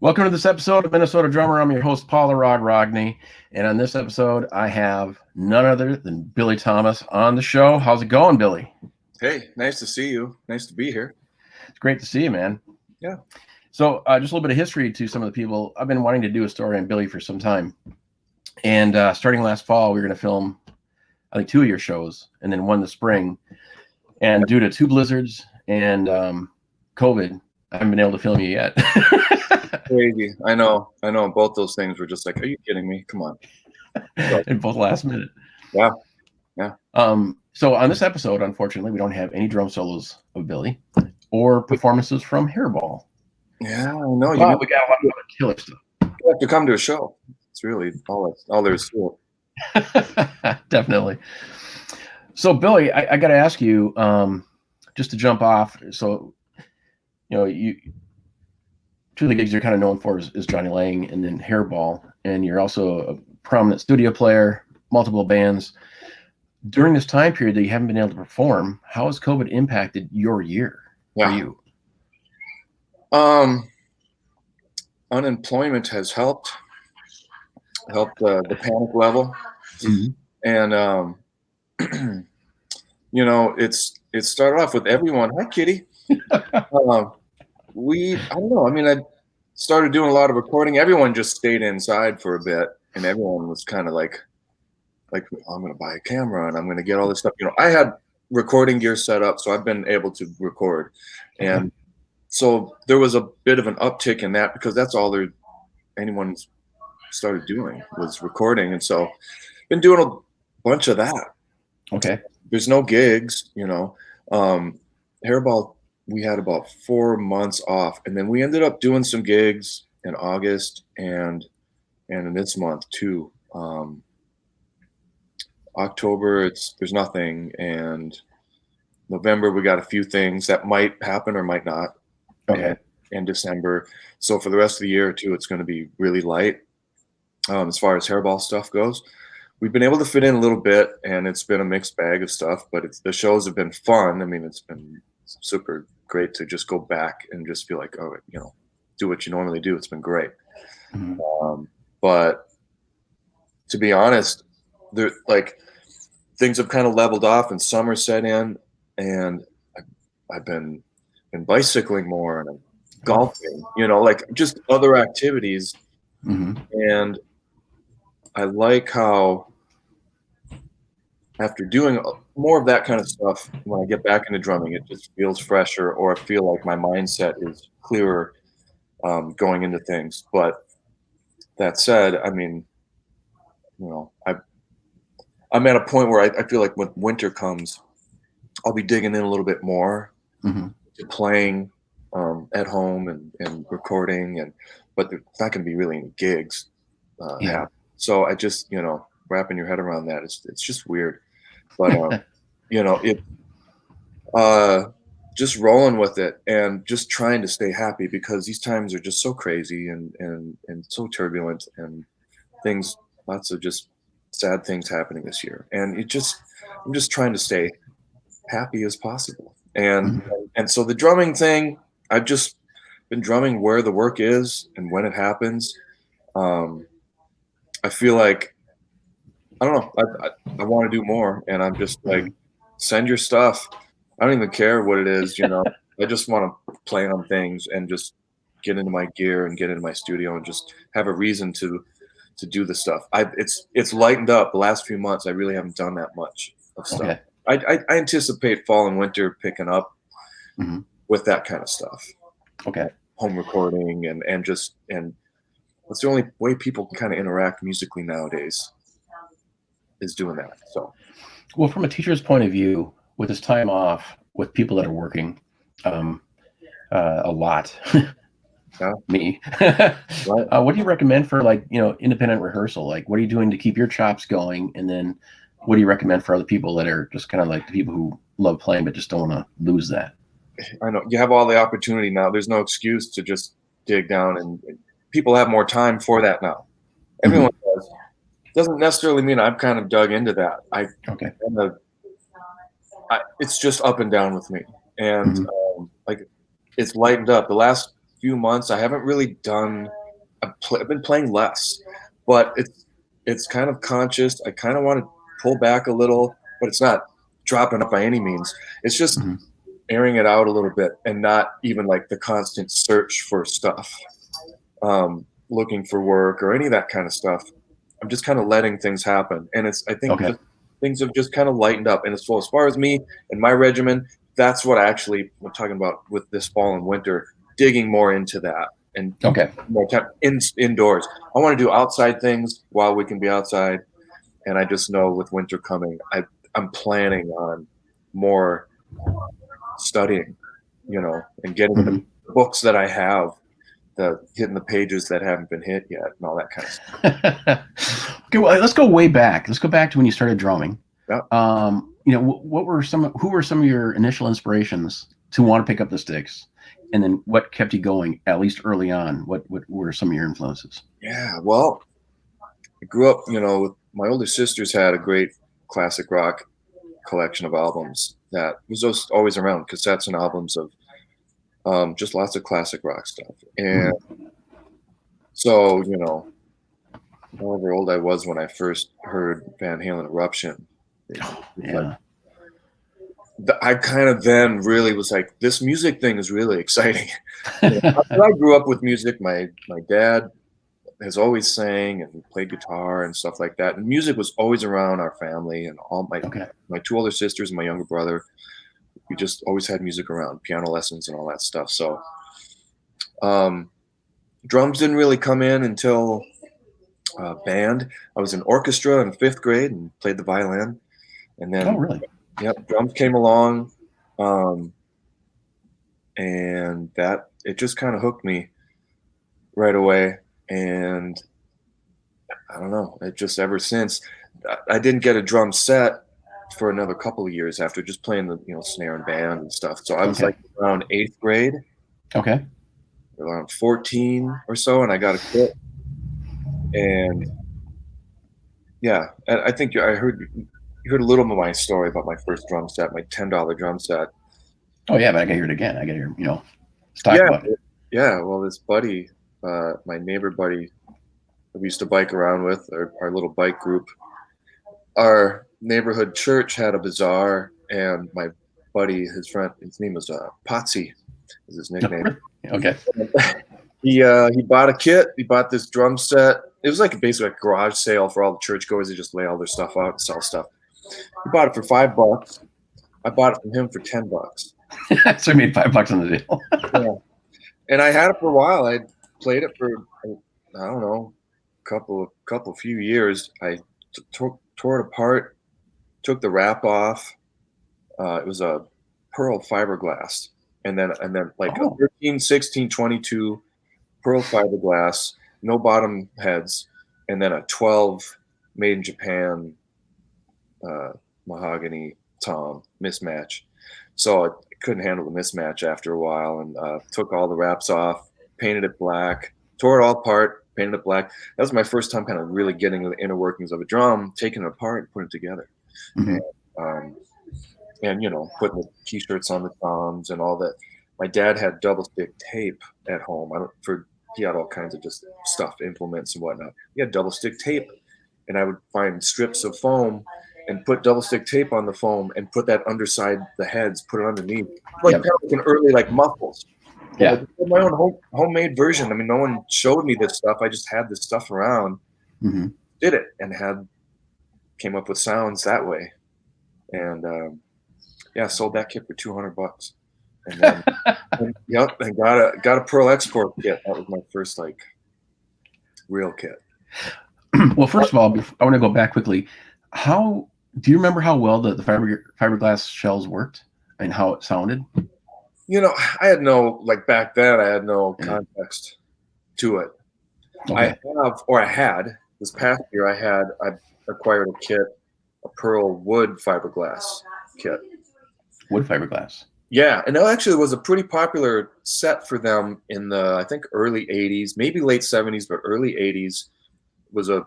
Welcome to this episode of Minnesota Drummer. I'm your host, Paul the Rod Rogney. And on this episode, I have none other than Billy Thömmes on the show. How's it going, Billy? Hey, nice to see you. Nice to be here. It's great to see you, man. Yeah. So just a little bit of history to some of the people. I've been wanting to do a story on Billy for some time. And starting last fall, we were going to film, I think, 2 of your shows and then one this spring. And due to 2 blizzards and COVID, I haven't been able to film you yet. Crazy. I know. Both those things were just like, are you kidding me? Come on. And both last minute. Yeah. So on this episode, unfortunately, we don't have any drum solos of Billy or performances from Hairball. Yeah, I know. We got a lot of killer stuff. You have to come to a show. It's really all there is to it. Definitely. So, Billy, I got to ask you, just to jump off. So, you 2 of the gigs you're kind of known for is Johnny Lang and then Hairball, and you're also a prominent studio player, multiple bands. During this time period that you haven't been able to perform, how has COVID impacted your year for you? Unemployment has helped the panic level. Mm-hmm. And it started off with everyone. Hi, Kitty. I don't know. I mean, I started doing a lot of recording. Everyone just stayed inside for a bit, and everyone was kind of like, oh, I'm going to buy a camera and I'm going to get all this stuff. I had recording gear set up, so I've been able to record. And so there was a bit of an uptick in that because that's all anyone started doing was recording. And so been doing a bunch of that. Okay. There's no gigs, Hairball, we had about 4 months off, and then we ended up doing some gigs in August and in this month too. October, there's nothing, and November we got a few things that might happen or might not. Okay. And December. So for the rest of the year too, it's going to be really light as far as Hairball stuff goes. We've been able to fit in a little bit, and it's been a mixed bag of stuff, but the shows have been fun. I mean, it's been super great to just go back and just feel like, oh, do what you normally do. It's been great. Mm-hmm. But to be honest, things have kind of leveled off and summer set in, and I've been bicycling more and golfing, just other activities. Mm-hmm. And I like how after doing more of that kind of stuff, when I get back into drumming, it just feels fresher, or I feel like my mindset is clearer going into things. But that said, I mean, I'm at a point where I feel like when winter comes, I'll be digging in a little bit more to playing at home and recording, but there's not going to be really any gigs. So I just, wrapping your head around that, it's just weird. But just rolling with it and just trying to stay happy, because these times are just so crazy and so turbulent, and lots of just sad things happening this year. And I'm just trying to stay happy as possible. And so the drumming thing, I've just been drumming where the work is and when it happens. I feel like, I don't know, I want to do more, and I'm just like, send your stuff. I don't even care what it is, I just want to play on things and just get into my gear and get into my studio and just have a reason to do the stuff. It's lightened up the last few months. I really haven't done that much of stuff. Okay. I anticipate fall and winter picking up with that kind of stuff. Okay. Home recording and that's the only way people can kind of interact musically nowadays, is doing that. So, well, from a teacher's point of view, with this time off, with people that are working a lot, me, right. What do you recommend for independent rehearsal? Like, what are you doing to keep your chops going? And then what do you recommend for other people that are just kind of like the people who love playing but just don't want to lose that? I know you have all the opportunity now. There's no excuse to just dig down, and people have more time for that now. Everyone does. Doesn't necessarily mean I've kind of dug into that. It's just up and down with me, and it's lightened up. The last few months. I haven't really done. I've been playing less, but it's kind of conscious. I kind of want to pull back a little, but it's not dropping up by any means. It's just Hmm. airing it out a little bit, and not even like the constant search for stuff, looking for work or any of that kind of stuff. I'm just kind of letting things happen, and I think Okay. just things have just kind of lightened up. And as far as me and my regimen, that's what I actually am talking about with this fall and winter, digging more into that and Okay. more time indoors. I want to do outside things while we can be outside, and I just know with winter coming, I'm planning on more studying, and getting Hmm. the books that I have, hitting the pages that haven't been hit yet, and all that kind of stuff. Okay, well, let's go way back. Let's go back to when you started drumming. Yeah. Who were some of your initial inspirations to want to pick up the sticks, and then what kept you going at least early on? What were some of your influences? Yeah, well, I grew up, with my older sisters had a great classic rock collection of albums that was just always around, cassettes and albums of just lots of classic rock stuff. And so, however old I was when I first heard Van Halen Eruption, Yeah. I kind of then really was like, this music thing is really exciting. I grew up with music. My dad has always sang and played guitar and stuff like that. And music was always around our family, and all my two older sisters and my younger brother. We just always had music around, piano lessons and all that stuff. So drums didn't really come in until band. I was in orchestra in 5th grade and played the violin. And Oh, then, really? yep, drums came along. And it just kind of hooked me right away. And I don't know, it just ever since. I didn't get a drum set for another couple of years after just playing the snare and band and stuff. So I was like around 8th grade, Okay. around 14 or so, and I got a kit. And yeah, and I think you heard a little of my story about my first drum set, my $10 drum set. Oh yeah, but I gotta hear it again. I gotta hear, let's talk Yeah, about it. yeah. Well, this buddy, my neighbor buddy, that we used to bike around with, our little bike group. Our neighborhood church had a bazaar, and my buddy, his name was Potsy, is his nickname. Okay. He bought a kit. He bought this drum set. It was like basically a garage sale for all the churchgoers. They just lay all their stuff out and sell stuff. He bought it for $5. I bought it from him for $10. So I made $5 on the deal. Yeah. And I had it for a while. I played it for, I don't know, few years. I tore it apart, took the wrap off. It was a pearl fiberglass, and then like a 13, 16, 22 pearl fiberglass, no bottom heads, and then a 12 made in Japan mahogany tom mismatch. So I couldn't handle the mismatch after a while, and took all the wraps off, painted it black, tore it all apart, painted it black. That was my first time kind of really getting the inner workings of a drum, taking it apart and putting it together. Mm-hmm. And putting the t-shirts on the toms and all that. My dad had double stick tape at home. He had all kinds of just stuff, implements and whatnot. He had double stick tape, and I would find strips of foam and put double stick tape on the foam and put that underside the heads, put it underneath, like kind of like an early like muffles. Yeah. I did my own homemade version. I mean, no one showed me this stuff. I just had this stuff around, did it, and came up with sounds that way. And sold that kit for $200. And then, and got a Pearl export kit. That was my first like real kit. Well, first of all, I want to go back quickly. How do you remember how well the fiberglass shells worked and how it sounded? I had back then I had no context to it. Okay. I had this past year. I acquired a kit, a Pearl wood fiberglass kit. Wood fiberglass. Yeah, and that actually was a pretty popular set for them in the, I think, early 80s, maybe late 70s, but early 80s. Was a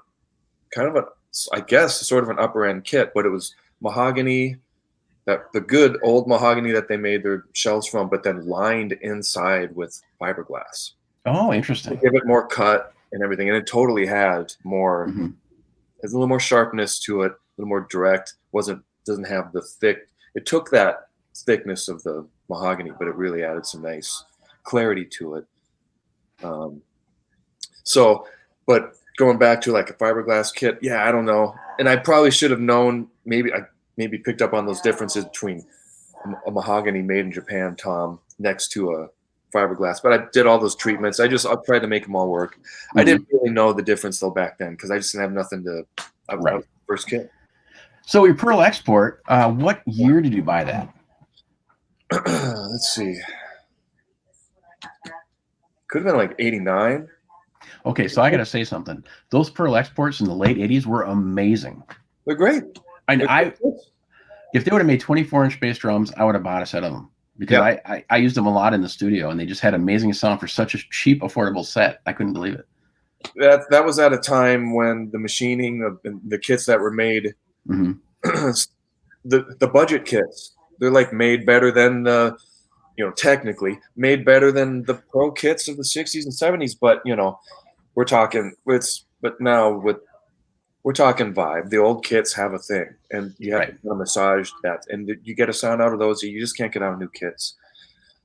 kind of I guess, sort of an upper end kit, but it was mahogany, the good old mahogany that they made their shells from, but then lined inside with fiberglass. Oh, To interesting. give it more cut and everything, and it totally had more. Hmm. Has a little more sharpness to it, a little more direct. Doesn't have the thick. It took that thickness of the mahogany, but it really added some nice clarity to it. But going back to like a fiberglass kit, yeah, I don't know. And I probably should have known. Maybe picked up on those differences between a mahogany made in Japan tom next to a fiberglass. But I did all those treatments. I tried to make them all work. Mm-hmm. I didn't really know the difference though back then because I just didn't have nothing to. I was the first kit. So your Pearl Export, what year did you buy that? Let's see. Could have been like 89. Okay, so I got to say something. Those Pearl Exports in the late 80s were amazing. They're great. If they would have made 24-inch bass drums, I would have bought a set of them because I used them a lot in the studio, and they just had amazing sound for such a cheap, affordable set. I couldn't believe it. That was at a time when the machining of the kits that were made, mm-hmm. the budget kits, they're like made better than the, technically made better than the pro kits of the 60s and 70s. But we're talking we're talking vibe. The old kits have a thing, and you have to massage that, and you get a sound out of those. You just can't get out of new kits.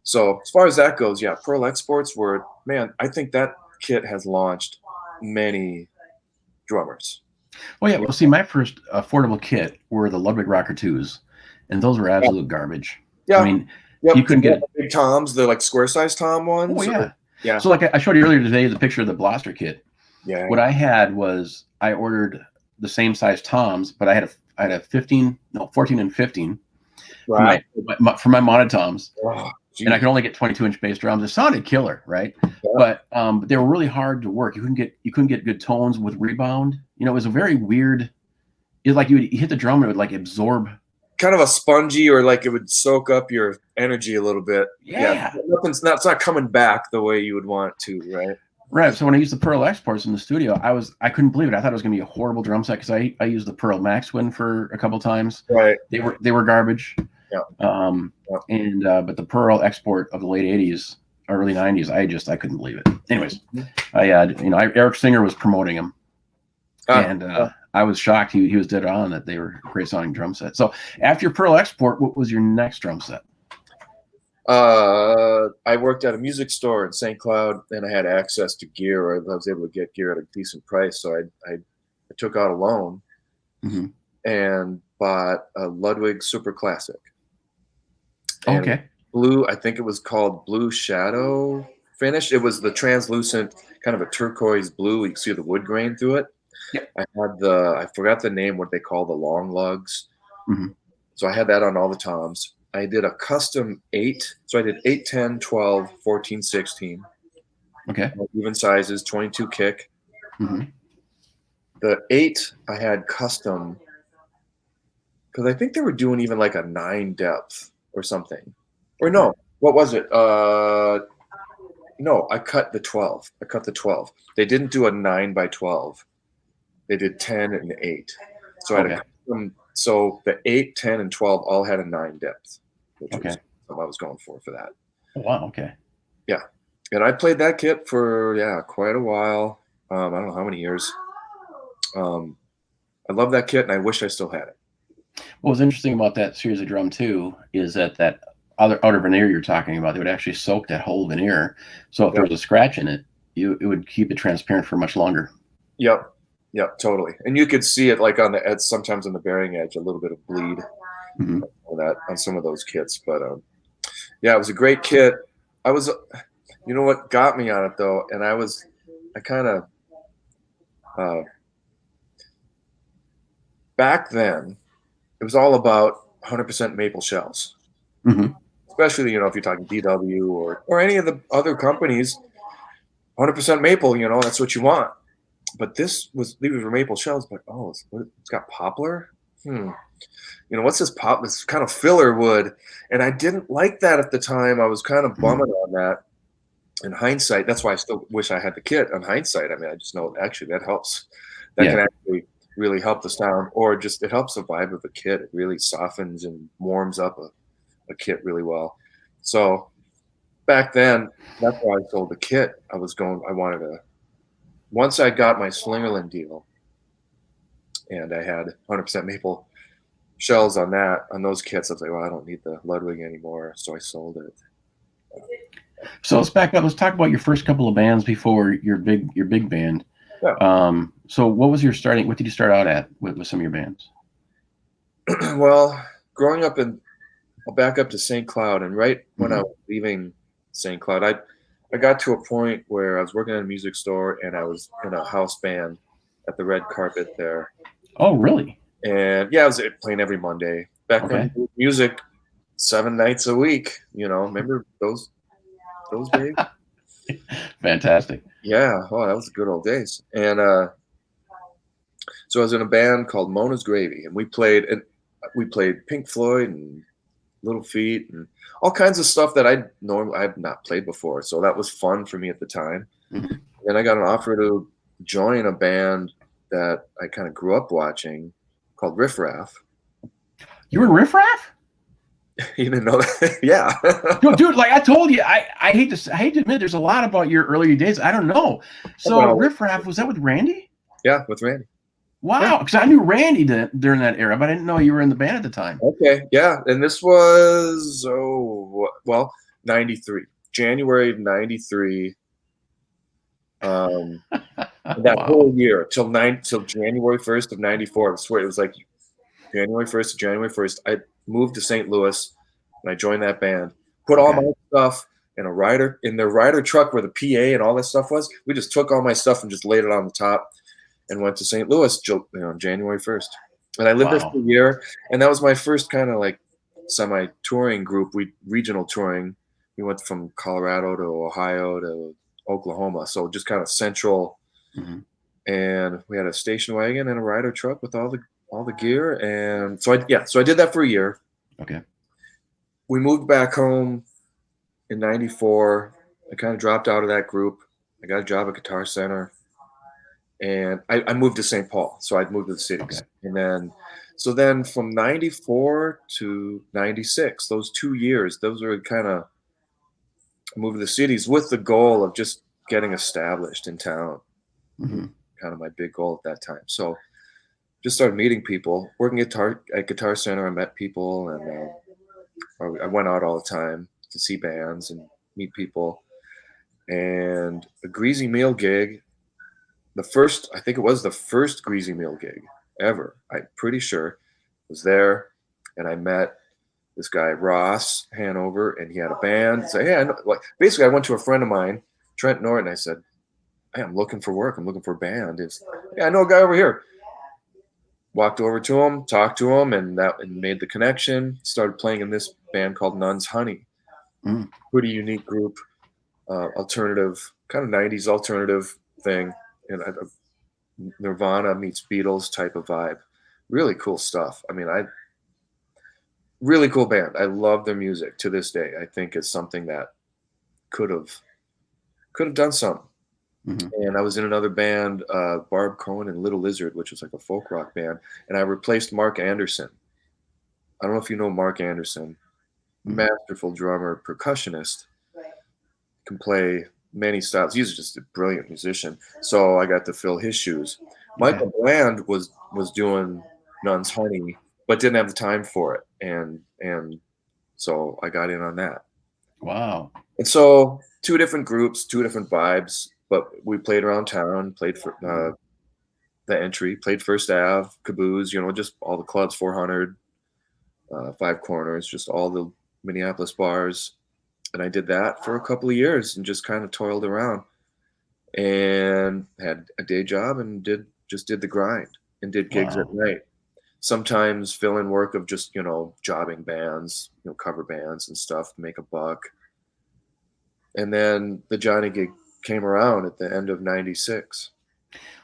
So as far as that goes, yeah, Pearl Exports were, man, I think that kit has launched many drummers. Well, yeah. Well, see, my first affordable kit were the Ludwig Rocker 2s, and those were absolute garbage. Yeah. I mean, you couldn't get the big toms, the like square size tom ones. Oh, yeah. Yeah. So like I showed you earlier today, the picture of the Blaster kit. Yeah. What I had was I ordered the same size toms, but I had a 14 and 15 right. for my modded toms. Oh, and I could only get 22-inch bass drums. It sounded killer, right? Yeah. But they were really hard to work. You couldn't get good tones with rebound. It was a very weird. It's like you hit the drum and it would like absorb. Kind of a spongy, or like it would soak up your energy a little bit. Yeah. It's not coming back the way you would want it to, right? Right. So when I used the Pearl Exports in the studio, I couldn't believe it. I thought it was going to be a horrible drum set because I used the Pearl Maxwin for a couple times. Right. They were garbage. Yeah. And but the Pearl Export of the late 80s, early 90s, I couldn't believe it. Anyways, Eric Singer was promoting them, and I was shocked he was dead on that they were a great sounding drum set. So after your Pearl Export, what was your next drum set? I worked at a music store in St. Cloud, and I had access to gear, or I was able to get gear at a decent price. So I took out a loan and bought a Ludwig Super Classic. And okay. Blue, I think it was called Blue Shadow finish. It was the translucent, kind of a turquoise blue. You can see the wood grain through it. Yep. I forgot the name, what they call the long lugs. Mm-hmm. So I had that on all the toms. I did a custom 8. So I did 8, 10, 12, 14, 16. Okay. Even sizes, 22 kick. Mm-hmm. The 8 I had custom because I think they were doing even like a 9 depth or something. Or no, what was it? No, I cut the 12. They didn't do a 9 by 12. They did 10 and 8. So I had a custom. So the 8, 10, and 12 all had a 9 depth, which was what I was going for that. Oh, wow. Okay. Yeah. And I played that kit for, quite a while. I don't know how many years. I love that kit, and I wish I still had it. What was interesting about that series of drum, too, is that outer veneer you're talking about, they would actually soak that whole veneer. So if there was a scratch in it, it would keep it transparent for much longer. Yep. Yep, totally. And you could see it like on the edge, sometimes on the bearing edge, a little bit of bleed on some of those kits. But it was a great kit. You know what got me on it though, and I kind of back then it was all about 100% maple shells. Mm-hmm. Especially, if you're talking DW or any of the other companies, 100% maple, that's what you want. But these were maple shells, but it's got poplar. What's this this kind of filler wood? And I didn't like that at the time. I was kind of bumming on that. In hindsight, that's why I still wish I had the kit. On hindsight, I mean, I just know actually that helps. That can actually really help the sound, or just it helps the vibe of the kit. It really softens and warms up a kit really well. So back then, that's why I sold the kit. I wanted to, once I got my Slingerland deal and I had 100% maple shells on those kits, I was like, well, I don't need the Ludwig anymore. So I sold it. So let's back up. Let's talk about your first couple of bands before your big band. Yeah. So what was your starting? What did you start out at with some of your bands? Well, growing up I'll back up to St. Cloud, and right when I was leaving St. Cloud, I got to a point where I was working at a music store and I was in a house band at the Red Carpet there. Oh, really? And yeah, I was playing every Monday. Back when music 7 nights a week, remember those days? Fantastic. Yeah. Oh, that was the good old days. And so I was in a band called Mona's Gravy, and we played Pink Floyd and Little Feet and all kinds of stuff that I had not played before. So that was fun for me at the time. Mm-hmm. Then I got an offer to join a band that I kind of grew up watching called Riff Raff. You were in Riff Raff? You didn't know that? Yeah. No, dude, like I told you, I hate to admit there's a lot about your earlier days I don't know. So Riff Raff, was that with Randy? Yeah, with Randy. Wow, because I knew Randy during that era, but I didn't know you were in the band at the time. Okay, yeah, and this was 93, January of 93. That whole year till January 1st of 94. I swear it was like January 1st to January 1st. I moved to St. Louis and I joined that band. Put all my stuff in their rider truck where the PA and all that stuff was. We just took all my stuff and just laid it on the top and went to St. Louis, January 1st. And I lived there for a year. And that was my first kind of like semi-touring group. Regional touring. We went from Colorado to Ohio to Oklahoma. So just kind of central. Mm-hmm. And we had a station wagon and a rider truck with all the gear. And so I did that for a year. Okay. We moved back home in 94. I kind of dropped out of that group. I got a job at Guitar Center. And I moved to St. Paul, so I'd moved to the cities. Okay. And then from 94 to 96, those 2 years, those were kind of moved to the cities with the goal of just getting established in town. Mm-hmm. Kind of my big goal at that time. So just started meeting people, working at Guitar Center. I met people, and I went out all the time to see bands and meet people. And a Greasy Meal gig. I think it was the first Greasy Meal gig ever. I'm pretty sure was there, and I met this guy Ross Hanover, and he had a band. So yeah, basically I went to a friend of mine, Trent Norton. I said, "Hey, I'm looking for work. I'm looking for a band." I know a guy over here. Walked over to him, talked to him, and made the connection. Started playing in this band called Nun's Honey. Pretty unique group, alternative, kind of 90s alternative thing. And Nirvana meets Beatles type of vibe. Really cool stuff. I mean, really cool band. I love their music to this day. I think it's something that could have done something. Mm-hmm. And I was in another band, Barb Cohen and Little Lizard, which was like a folk rock band. And I replaced Mark Anderson. I don't know if you know Mark Anderson. Mm-hmm. Masterful drummer, percussionist. Can play many styles. He's just a brilliant musician. So I got to fill his shoes. Michael Bland was doing Nun's Honey, but didn't have the time for it. And so I got in on that. Wow. And so 2 different groups, 2 different vibes, but we played around town, played for the Entry, played First Ave, Caboose, just all the clubs, 400, Five Corners, just all the Minneapolis bars. And I did that for a couple of years and just kind of toiled around and had a day job and did the grind and did gigs at night. Sometimes fill in work of just, jobbing bands, cover bands and stuff to make a buck. And then the Jonny gig came around at the end of 96.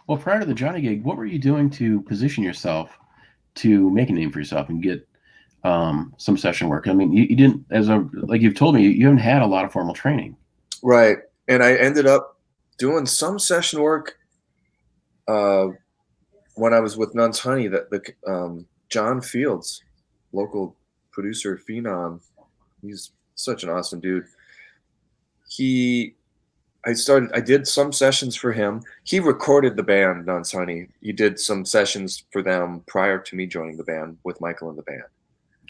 Well, prior to the Jonny gig, what were you doing to position yourself to make a name for yourself and get some session work? I mean, you didn't, like you've told me, you haven't had a lot of formal training. Right. And I ended up doing some session work when I was with Nuns Honey, that the John Fields, local producer phenom, he's such an awesome dude. I did some sessions for him. He recorded the band Nuns Honey. He did some sessions for them prior to me joining the band with Michael in the band.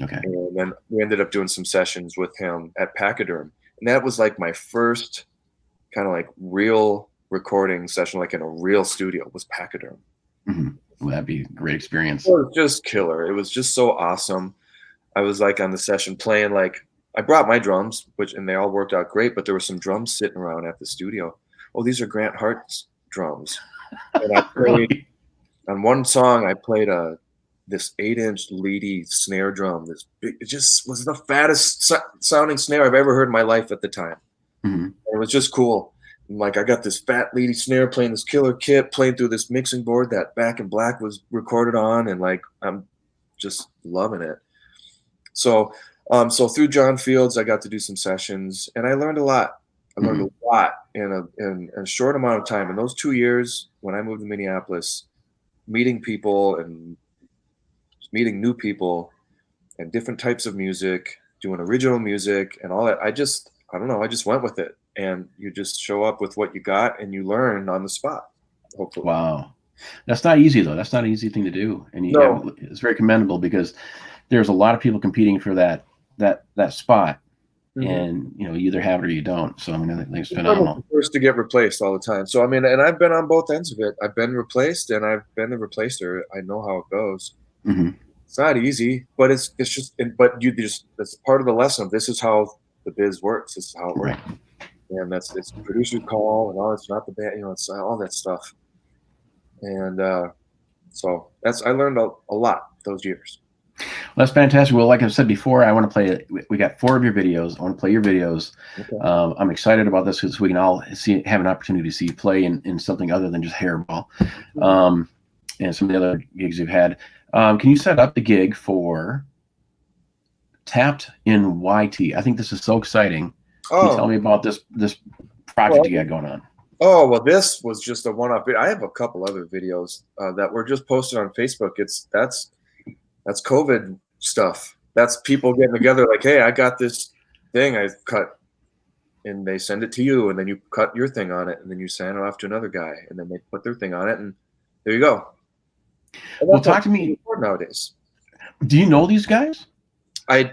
Okay. And then we ended up doing some sessions with him at Pachyderm. And that was like my first kind of like real recording session, like in a real studio, was Pachyderm. Mm-hmm. Well, that'd be a great experience. It was just killer. It was just so awesome. I was like on the session playing, like, I brought my drums, and they all worked out great, but there were some drums sitting around at the studio. Oh, these are Grant Hart's drums. And I played, really? on one song, I played this 8-inch leady snare drum. This big, it just was the fattest sounding snare I've ever heard in my life at the time. Mm-hmm. It was just cool. And like, I got this fat leady snare playing this killer kit, playing through this mixing board that Back in Black was recorded on, and like, I'm just loving it. So through John Fields, I got to do some sessions, and I learned a lot. I learned a lot in a short amount of time. In those 2 years, when I moved to Minneapolis, meeting people and meeting new people and different types of music, doing original music and all that. I don't know. I just went with it, and you just show up with what you got, and you learn on the spot. Hopefully. Wow. That's not easy though. That's not an easy thing to do. And it's very commendable, because there's a lot of people competing for that spot. Mm-hmm. And you either have it or you don't. So I mean, it's phenomenal. I'm the first to get replaced all the time. So I mean, and I've been on both ends of it. I've been replaced, and I've been the replacer. I know how it goes. Mm-hmm. It's not easy, but it's just. But that's part of the lesson. This is how the biz works. This is how it works. Right. And it's the producer's call, and all. It's not the band. It's all that stuff. And so I learned a lot those years. Well, that's fantastic. Well, like I said before, I want to play. We got 4 of your videos. I want to play your videos. Okay. I'm excited about this because we can all have an opportunity to see you play in something other than just Hairball, and some of the other gigs you've had. Can you set up the gig for Tapped in YT? I think this is so exciting. Can you tell me about this project you got going on? Oh, well, this was just a one-off. I have a couple other videos that were just posted on Facebook. That's COVID stuff. That's people getting together like, hey, I got this thing I cut, and they send it to you, and then you cut your thing on it, and then you send it off to another guy, and then they put their thing on it, and there you go. Well, talk to me nowadays. Do you know these guys? I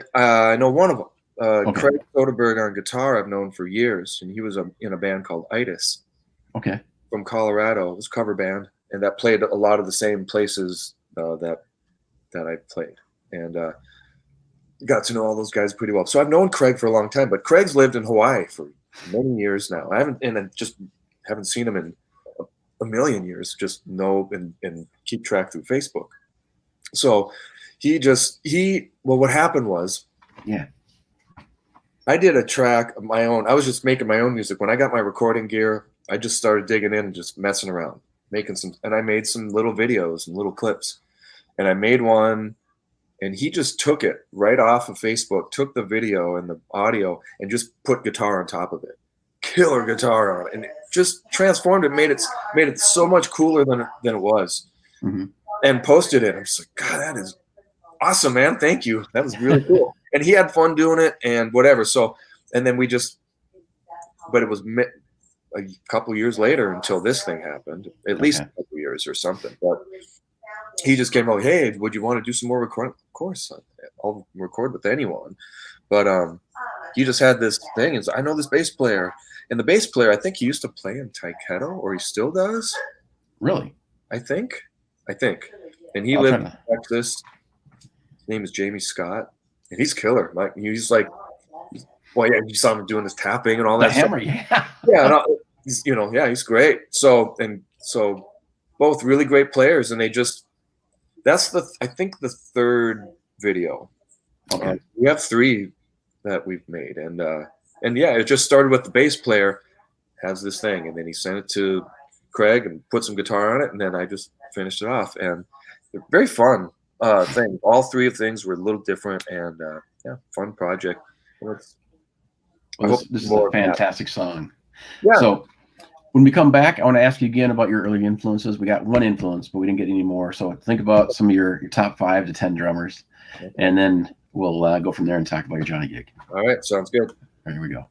know one of them. Okay. Craig Soderbergh on guitar I've known for years, and he was in a band called Itis. Okay. From Colorado. It was a cover band, and that played a lot of the same places that I played, and got to know all those guys pretty well. So I've known Craig for a long time, but Craig's lived in Hawaii for many years now. I haven't seen him in a million years. Just know and keep track through Facebook. So what happened was, I did a track of my own. I was just making my own music. When I got my recording gear, I just started digging in and just messing around, and I made some little videos and little clips. And I made one, and he just took it right off of Facebook, took the video and the audio, and just put guitar on top of it. Killer guitar on it. And it just transformed it, made it so much cooler than it was. Mm-hmm. And posted it. I'm just like, God, that is awesome, man. Thank you. That was really cool. And he had fun doing it and whatever. So, and then but it was a couple years later until this thing happened, at least a couple years or something. But he just came out, hey, would you want to do some more recording? Of course, I'll record with anyone. But he just had this thing. And I know this bass player. And the bass player, I think he used to play in Taiketo, or he still does. Really? I think. And he lived in Texas. His name is Jamie Scott. And he's killer. Like, he's like, well, yeah, you saw him doing this tapping and all that hammer, stuff. Yeah. No, he's great. So both really great players, and that's I think the third video. Okay. We have 3 that we've made, and it just started with the bass player has this thing, and then he sent it to Craig and put some guitar on it, and then I just finished it off, and they're very fun thing. All 3 of things were a little different, and fun project. This is a fantastic song. Yeah. So When we come back, I want to ask you again about your early influences. We got one influence, but we didn't get any more. So think about some of your top 5 to 10 drummers, and then we'll go from there and talk about your Jonny gig. All right, sounds good. All right, here we go.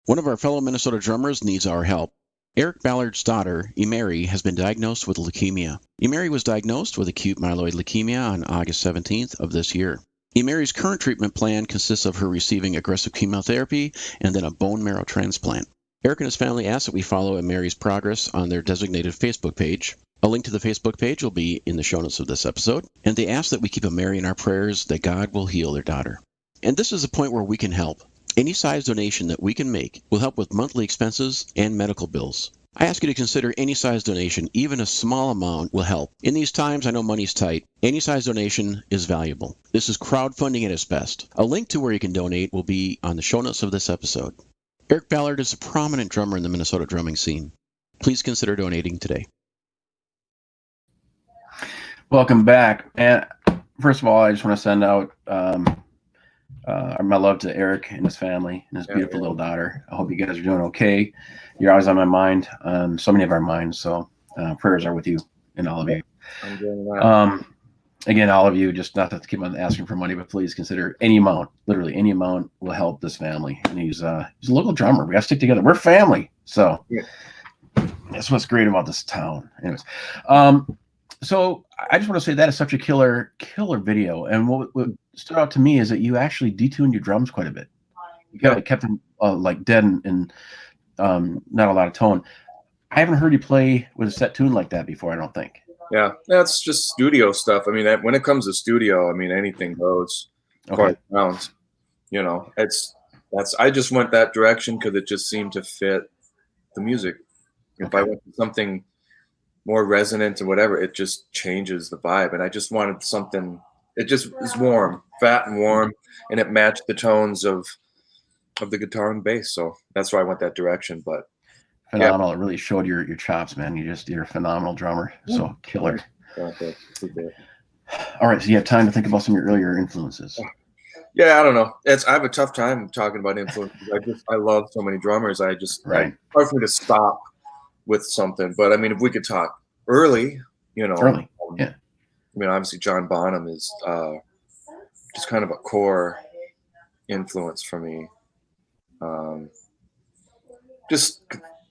One of our fellow Minnesota drummers needs our help. Eric Ballard's daughter, Emery, has been diagnosed with leukemia. Emery was diagnosed with acute myeloid leukemia on August 17th of this year. Emery's current treatment plan consists of her receiving aggressive chemotherapy and then a bone marrow transplant. Eric and his family ask that we follow Emery's progress on their designated Facebook page. A link to the Facebook page will be in the show notes of this episode, and they ask that we keep Emery in our prayers that God will heal their daughter. And this is a point where we can help. Any size donation that we can make will help with monthly expenses and medical bills. I ask you to consider any size donation, even a small amount will help. In these times, I know money's tight. Any size donation is valuable. This is crowdfunding at its best. A link to where you can donate will be on the show notes of this episode. Eric Ballard is a prominent drummer in the Minnesota drumming scene. Please consider donating today. Welcome back. And first of all, I just want to send out my love to Eric and his family and his beautiful little daughter. I hope you guys are doing okay. You're always on my mind, so many of our minds. So prayers are with you and all of you. I'm doing that. Again, all of you, just not to keep on asking for money, but please consider any amount, literally any amount will help this family. And he's a local drummer. We got to stick together. We're family. So that's what's great about this town. Anyways, so I just want to say that is such a killer video. And what stood out to me is that you actually detuned your drums quite a bit. You kind of kept them like dead and not a lot of tone. I haven't heard you play with a set tune like that before, I don't think. Yeah, that's just studio stuff. I mean, when it comes to studio, I mean, anything goes. Okay. Rounds, you know, I just went that direction because it just seemed to fit the music. If I went to something more resonant or whatever, it just changes the vibe. And I just wanted something, it just is warm, fat and warm, and it matched the tones of the guitar and bass. So that's why I went that direction. But phenomenal. It really showed your chops, man. You're a phenomenal drummer. So killer. Okay. All right. So you have time to think about some of your earlier influences. Yeah, I don't know. I have a tough time talking about influences. I love so many drummers. Right. It's hard for me to stop with something. But I mean, if we could talk early, Early. Yeah. I mean, obviously John Bonham is just kind of a core influence for me. Just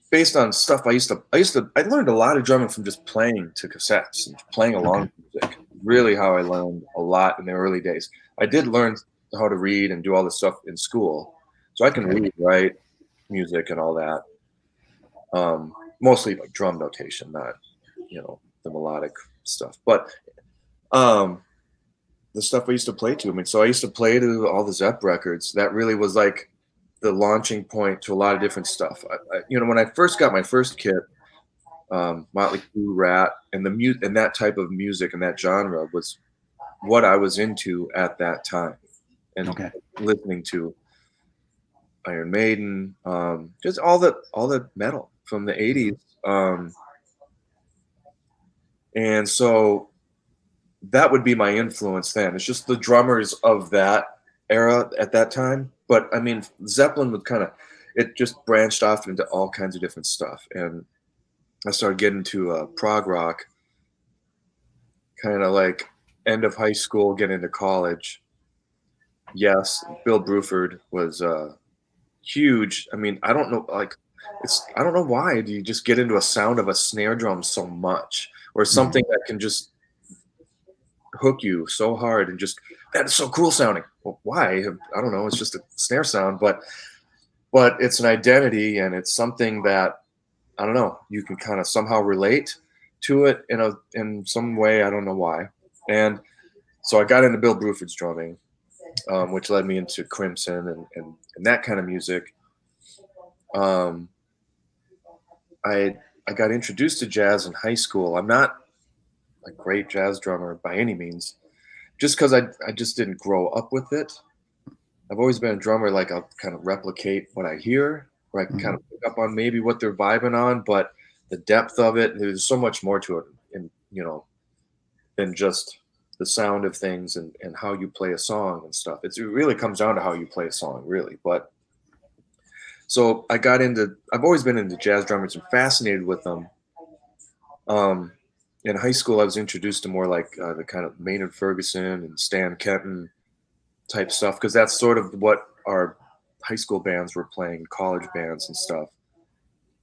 based on stuff I learned a lot of drumming from just playing to cassettes and playing along with music. Really how I learned a lot in the early days. I did learn how to read and do all this stuff in school. So I can read, write music and all that. Mostly like drum notation, not, the melodic stuff. But the stuff I used to play to. I mean, so I used to play to all the Zepp records. That really was like the launching point to a lot of different stuff. When I first got my first kit, Motley Crue, Rat, and and that type of music and that genre was what I was into at that time, and listening to Iron Maiden, just all the metal from the '80s, and so that would be my influence then. It's just the drummers of that era at that time. But I mean, Zeppelin would it just branched off into all kinds of different stuff. And I started getting to prog rock, kind of like end of high school, get into college. Yes, Bill Bruford was huge. I mean, I don't know, I don't know why do you just get into a sound of a snare drum so much, or something that can just hook you so hard and just, that is so cool sounding. Well, why? I don't know. It's just a snare sound, but it's an identity, and it's something that, I don't know, you can kind of somehow relate to it in some way. I don't know why. And so I got into Bill Bruford's drumming, which led me into Crimson and that kind of music. I got introduced to jazz in high school. I'm not a great jazz drummer by any means, just because I just didn't grow up with it. I've always been a drummer, like I'll kind of replicate what I hear, or I can kind of pick up on maybe what they're vibing on, but the depth of it, there's so much more to it, and than just the sound of things and how you play a song and stuff. It really comes down to how you play a song, really. But so I've always been into jazz drummers and fascinated with them. In high school, I was introduced to more like the kind of Maynard Ferguson and Stan Kenton type stuff, because that's sort of what our high school bands were playing, college bands and stuff.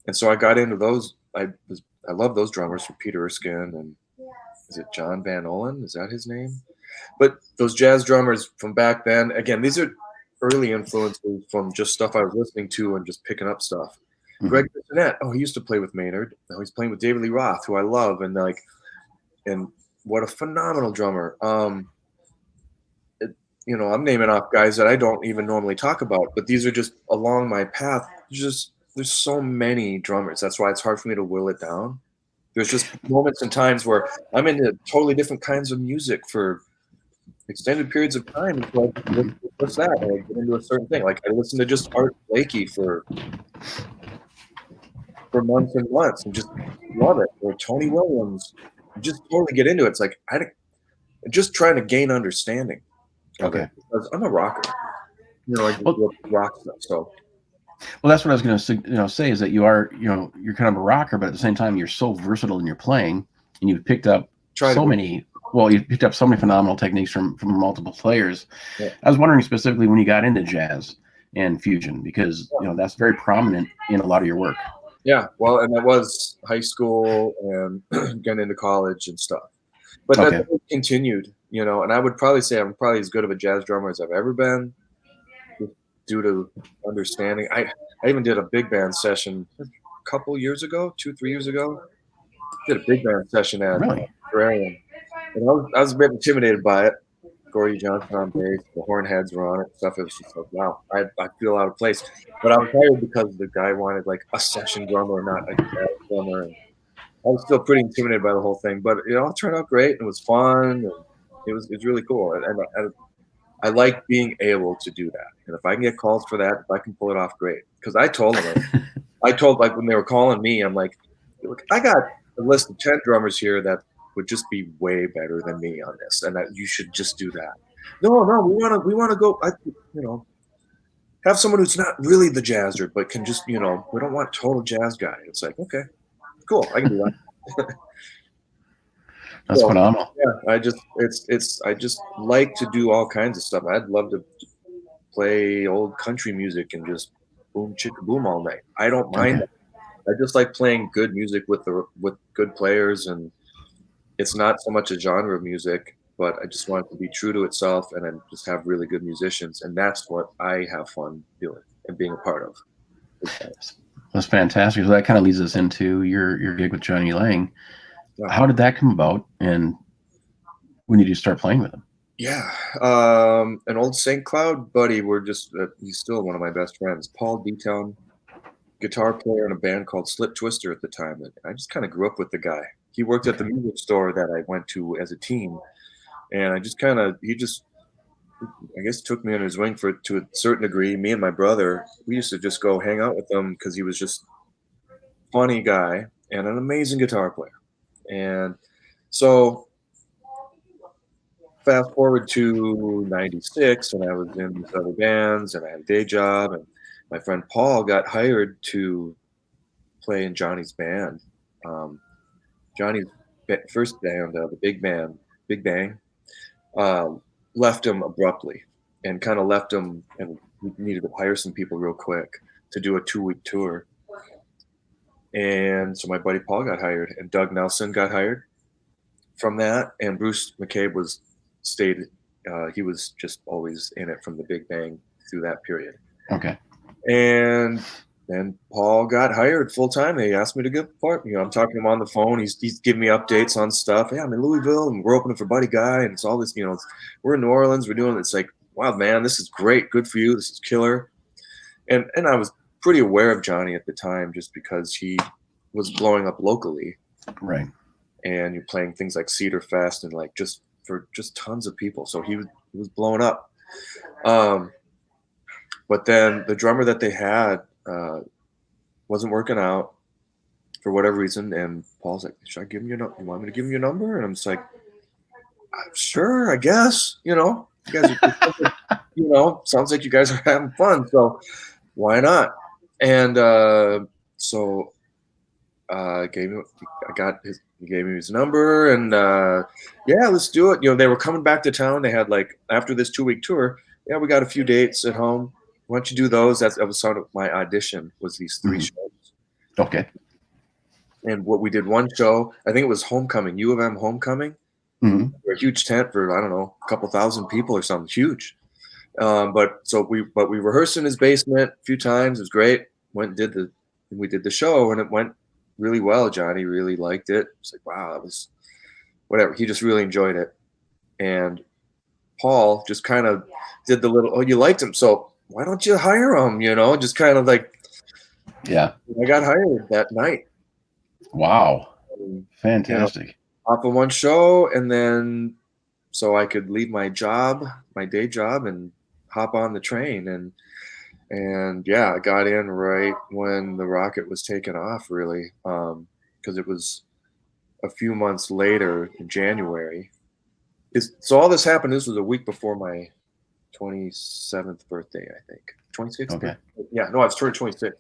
And so I got into those. I love those drummers, from Peter Erskine, and is it John Van Olen? Is that his name? But those jazz drummers from back then, again, these are early influences from just stuff I was listening to and just picking up stuff. Greg Bissonette, he used to play with Maynard. Now he's playing with David Lee Roth, who I love, and what a phenomenal drummer. I'm naming off guys that I don't even normally talk about, but these are just along my path. There's so many drummers. That's why it's hard for me to will it down. There's just moments and times where I'm into totally different kinds of music for extended periods of time. It's like, what's that? And I get into a certain thing. Like I listen to just Art Blakey for months and months and just love it. Or Tony Williams, just totally get into it. It's like I'm just trying to gain understanding of it, because I'm a rocker. I just love rock stuff. So. Well, that's what I was going to say is that you are, you're kind of a rocker, but at the same time, you're so versatile in your playing, and you've picked up so many phenomenal techniques from multiple players. Yeah. I was wondering specifically when you got into jazz and fusion, because, that's very prominent in a lot of your work. Yeah. Well, and that was high school and getting into college and stuff, but that continued, and I would probably say I'm probably as good of a jazz drummer as I've ever been, due to understanding. I even did a big band session a couple years ago, 2-3 years ago. Did a big band session at Terrarium, and I was a bit intimidated by it. Gordy Johnson on bass, the Hornheads were on it, stuff. It was just like, wow, I feel out of place. But I was hired because the guy wanted like a session drummer, not a jazz drummer. And I was still pretty intimidated by the whole thing, but it all turned out great, and it was fun, and it was really cool. And I like being able to do that. And if I can get calls for that, if I can pull it off, great. Because I told them, like when they were calling me, I'm like, look, I got a list of 10 drummers here that would just be way better than me on this, and that you should just do that. No, we want to go. Have someone who's not really the jazzer, but can just, we don't want total jazz guy. It's like, okay, cool, I can do that. That's phenomenal. Yeah, I just like to do all kinds of stuff. I'd love to play old country music and just boom chicka boom all night. I don't mind that. I just like playing good music with good players, and it's not so much a genre of music, but I just want it to be true to itself and then just have really good musicians, and that's what I have fun doing and being a part of. That's fantastic. So that kind of leads us into your gig with Jonny Lang. How did that come about, and when did you start playing with him? Yeah, an old St. Cloud buddy. He's still one of my best friends. Paul D-Town, guitar player in a band called Slip Twister at the time. And I just kind of grew up with the guy. He worked at the music store that I went to as a teen, and he just, I guess, took me under his wing to a certain degree. Me and my brother, we used to just go hang out with him because he was just a funny guy and an amazing guitar player. And so fast forward to 96, and I was in these other bands, and I had a day job, and my friend Paul got hired to play in Johnny's band. Johnny's first band, the Big Bang, left him abruptly, and kind of left him, and we needed to hire some people real quick to do a 2-week tour. And so my buddy Paul got hired, and Doug Nelson got hired from that, and Bruce McCabe stayed. He was just always in it from the Big Bang through that period. Okay. And then Paul got hired full time. He asked me to give part. I'm talking to him on the phone. He's giving me updates on stuff. Yeah, I'm in Louisville, and we're opening for Buddy Guy, and it's all this. We're in New Orleans. We're doing. It's like, wow, man, this is great. Good for you. This is killer. And I was pretty aware of Jonny at the time, just because he was blowing up locally. Right. And you're playing things like Cedar Fest and like just tons of people. So he was blowing up. But then the drummer that they had wasn't working out for whatever reason. And Paul's like, should I give him your number? You want me to give him your number? And I'm just like, sure, I guess. You guys are, sounds like you guys are having fun. So why not? And so he gave me his number, and yeah, let's do it. They were coming back to town. They had, like, after this 2-week tour, yeah, we got a few dates at home. Why don't you do those? That was sort of my audition, was these 3 shows. Okay. And what we did, one show, I think it was Homecoming, U of M Homecoming. Mm-hmm. A huge tent for, I don't know, a couple thousand people or something, huge. But we rehearsed in his basement a few times. It was great. We did the show, and it went really well. Jonny really liked it. It's like, wow, that was whatever. He just really enjoyed it. And Paul just kind of did the little, oh, you liked him, so why don't you hire him? Just kind of like, yeah. I got hired that night. Wow. Fantastic. Off of one show, and then so I could leave my day job, and hop on the train. And yeah, I got in right when the rocket was taking off, really, because it was a few months later in January. So all this happened. This was a week before my 27th birthday, I think. 26th? Okay. Yeah, no, I was turning 26.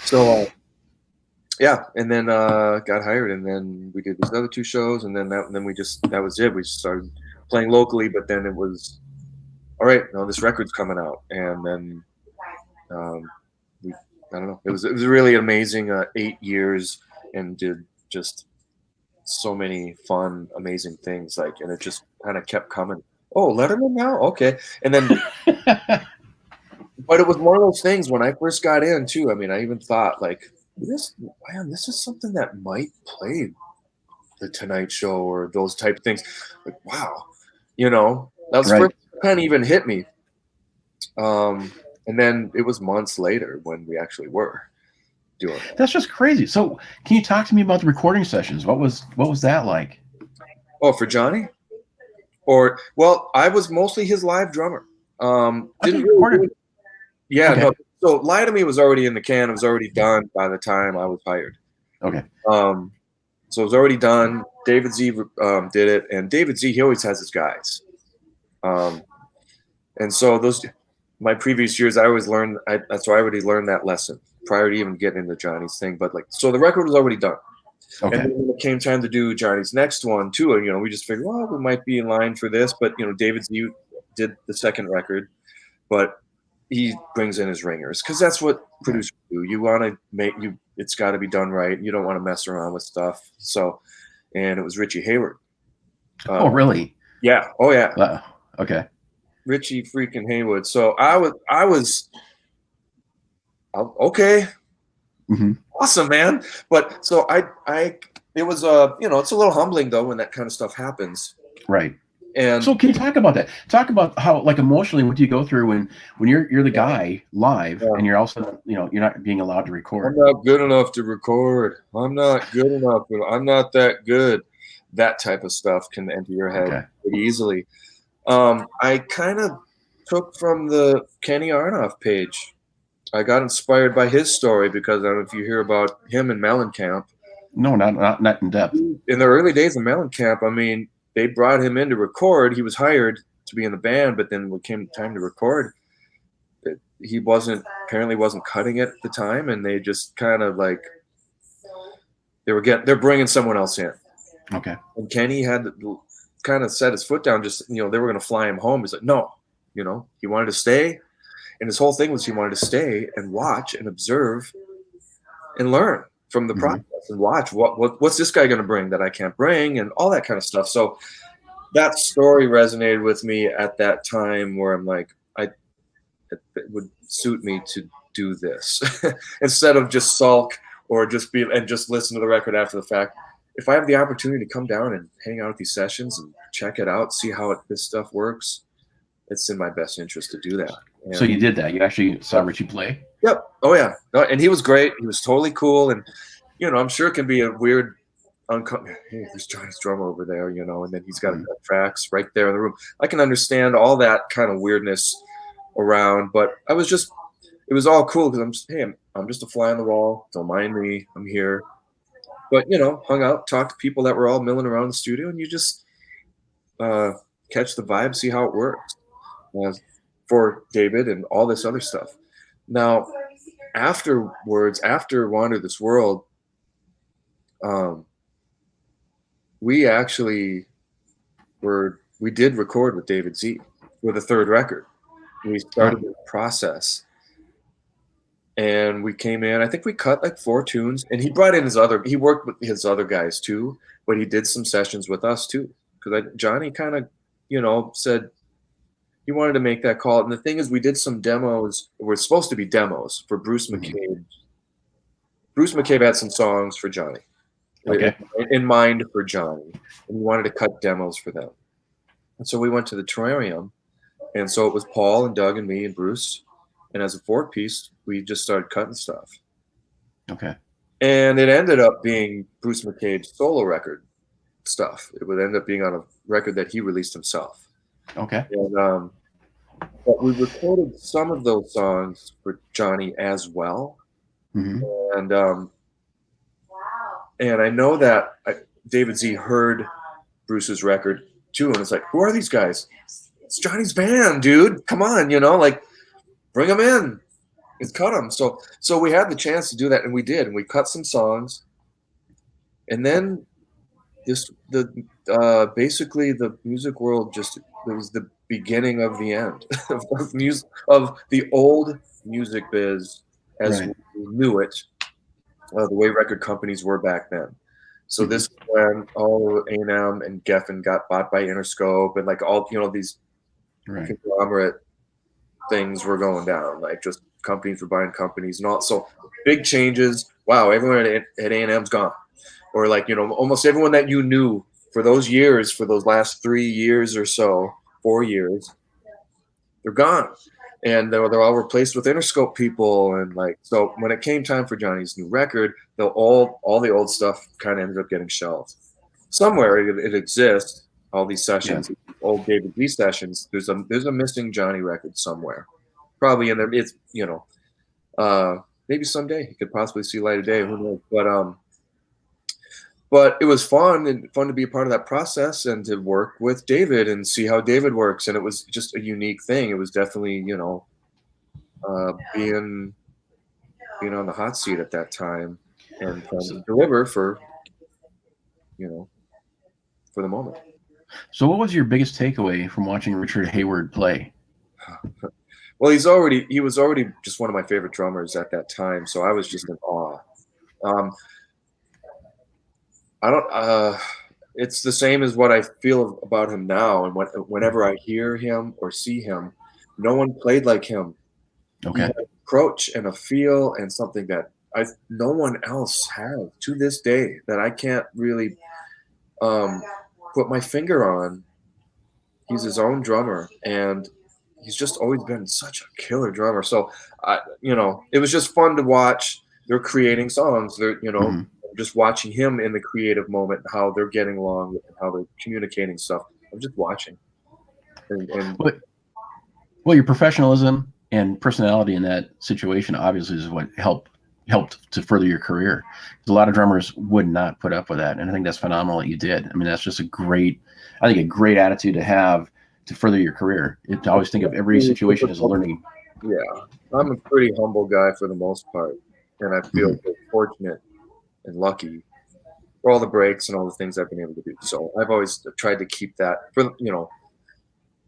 So yeah, and then got hired, and then we did these other 2 shows, and then that was it. We just started playing locally, but then it was, all right, this record's coming out, and then I don't know. It was really amazing 8 years, and did just so many fun, amazing things. And it just kind of kept coming. Oh, Letterman now? Okay. And then, but it was one of those things when I first got in too. I mean, I even thought, like, this is something that might play the Tonight Show or those type of things. Like, wow, that was first kind of even hit me. And then it was months later when we actually were doing that. That's just crazy. So can you talk to me about the recording sessions? What was that like? Oh, for Jonny? Well, I was mostly his live drummer. Didn't really yeah, okay. No. So Lie to Me was already in the can. It was already done by the time I was hired. Okay. So it was already done. David Z did it, and David Z, he always has his guys. And so my previous years, I always learned. So I already learned that lesson prior to even getting into Johnny's thing. But like, so the record was already done. Okay. And then when it came time to do Johnny's next one too, and we just figured, well, we might be in line for this. But David Z did the second record, but he brings in his ringers because that's what producers do. You want to it's got to be done right. You don't want to mess around with stuff. So, and it was Richie Hayward. Oh, really? Yeah. Oh, yeah. Wow. Okay. Richie freaking Hayward. So I was okay. Mm-hmm. Awesome, man. But so it was it's a little humbling though when that kind of stuff happens. Right. And so can you talk about that? Talk about how, like, emotionally, what do you go through when you're the guy live and you're also, you're not being allowed to record? I'm not good enough to record. I'm not good enough. I'm not that good. That type of stuff can enter your head pretty easily. I kind of took from the Kenny Aronoff page. I got inspired by his story because I don't know if you hear about him in Mellencamp. No, not in depth. In the early days of Mellencamp, I mean, they brought him in to record. He was hired to be in the band, but then when it came time to record, he apparently wasn't cutting it at the time, and they just kind of like they're bringing someone else in. Okay. And Kenny had to kind of set his foot down. Just they were going to fly him home. He's like, no, he wanted to stay, and his whole thing was he wanted to stay and watch and observe and learn from the process and watch what's this guy going to bring that I can't bring and all that kind of stuff. So that story resonated with me at that time where I'm like, it would suit me to do this instead of just sulk or just listen to the record after the fact. If I have the opportunity to come down and hang out at these sessions and check it out, see how this stuff works, it's in my best interest to do that. And so you did that. You actually saw Richie play? Yep. Oh, yeah. And he was great. He was totally cool. And, I'm sure it can be a weird, hey, there's Johnny's drummer over there, and then he's got tracks right there in the room. I can understand all that kind of weirdness around, but it was all cool because I'm just a fly on the wall. Don't mind me. I'm here. But, hung out, talked to people that were all milling around the studio, and you just catch the vibe, see how it works for David and all this other stuff. Now, afterwards, after Wander This World, we actually we did record with David Z for the third record. We started the process. And we came in, I think we cut like 4 tunes, and he brought in he worked with his other guys too, but he did some sessions with us too. Because Johnny kind of, said he wanted to make that call. And the thing is, we did some demos. We're supposed to be demos for Bruce McCabe. Bruce McCabe had some songs for Johnny, in mind for Johnny, and he wanted to cut demos for them. And so we went to the Terrarium, and so it was Paul and Doug and me and Bruce. And as a 4-piece, we just started cutting stuff. Okay. And it ended up being Bruce McCabe's solo record stuff. It would end up being on a record that he released himself. Okay. And but we recorded some of those songs for Johnny as well. Mm-hmm. And I know that David Z heard Bruce's record too, and it's like, who are these guys? It's Johnny's band, dude. Come on, bring them in and cut them. So we had the chance to do that, and we did. And we cut some songs. And then basically the music world it was the beginning of the end of the old music biz as we knew it, the way record companies were back then. So this is when all A&M and Geffen got bought by Interscope, and like all these conglomerate things were going down, like just companies were buying companies and all. So big changes. Wow, everyone at A&M's gone, or like almost everyone that you knew for those years, for those last 3 years or so, 4 years, they're gone, and they're all replaced with Interscope people. And like, so when it came time for Johnny's new record, all the old stuff kind of ended up getting shelved. Somewhere it exists. All these sessions, old David Z sessions. There's a missing Johnny record somewhere, probably in there. It's maybe someday he could possibly see light of day. Who knows? but it was fun to be a part of that process and to work with David and see how David works. And it was just a unique thing. It was definitely, being on the hot seat at that time and trying to deliver for the moment. So what was your biggest takeaway from watching Richard Hayward play? Well, he was already just one of my favorite drummers at that time. So I was just in awe. It's the same as what I feel about him now. And whenever I hear him or see him, no one played like him. Okay. He had an approach and a feel and something that no one else has to this day that I can't really put my finger on. He's his own drummer, and he's just always been such a killer drummer. So, it was just fun to watch. They're creating songs. They're, just watching him in the creative moment, how they're getting along, and how they're communicating stuff. I'm just watching. Well, your professionalism and personality in that situation obviously is what helped to further your career. A lot of drummers would not put up with that, and I think that's phenomenal that you did. I mean, that's just a great attitude to have to further your career. To always think of every situation as a learning. Yeah, I'm a pretty humble guy for the most part, and I feel fortunate and lucky for all the breaks and all the things I've been able to do. So I've always tried to keep that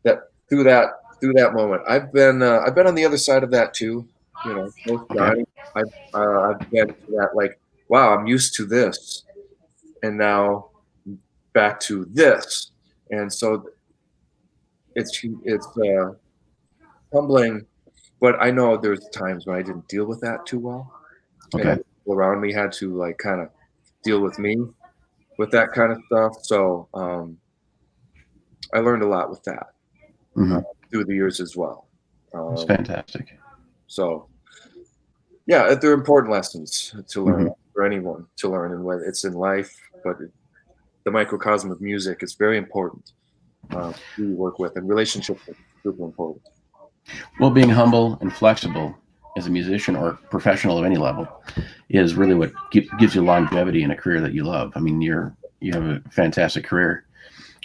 that through that moment. I've been on the other side of that too. Johnny, I've been to that, like, wow, I'm used to this, and now back to this, and so it's humbling. But I know there's times when I didn't deal with that too well. Okay. And people around me had to like kind of deal with me with that kind of stuff. So I learned a lot with that through the years as well. It's fantastic. So yeah, they're important lessons to learn for anyone to learn, and whether it's in life, but the microcosm of music is very important to work with, and relationships are super important. Well, being humble and flexible as a musician or professional of any level is really what gives you longevity in a career that you love. I mean, you have a fantastic career,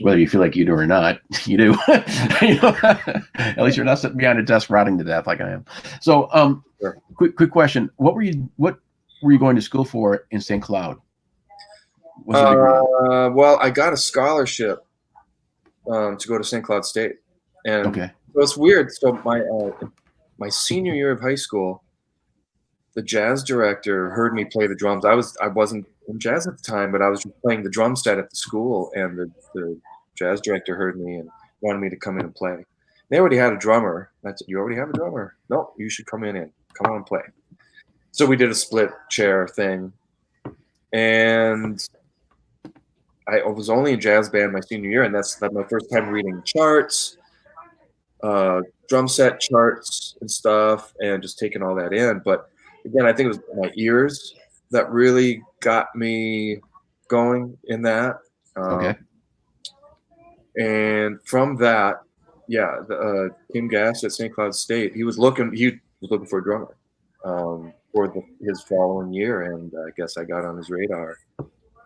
whether you feel like you do or not. You do. At least you're not sitting behind a desk rotting to death like I am. So, Sure. quick question: What were you going to school for in St. Cloud? Well, I got a scholarship to go to St. Cloud State, and so it's weird. So my senior year of high school, the jazz director heard me play the drums. I wasn't in jazz at the time, but I was just playing the drum set at the school, and the jazz director heard me and wanted me to come in and play. They already had a drummer. I said, "You already have a drummer? No, you should come in. Come on and play." So we did a split chair thing, and I was only in jazz band my senior year, and that's my first time reading charts, drum set charts and stuff, and just taking all that in. But again, I think it was my ears that really got me going in that. And from that, Kim Gass at St. Cloud State, he was looking for a drummer for his following year, and I guess I got on his radar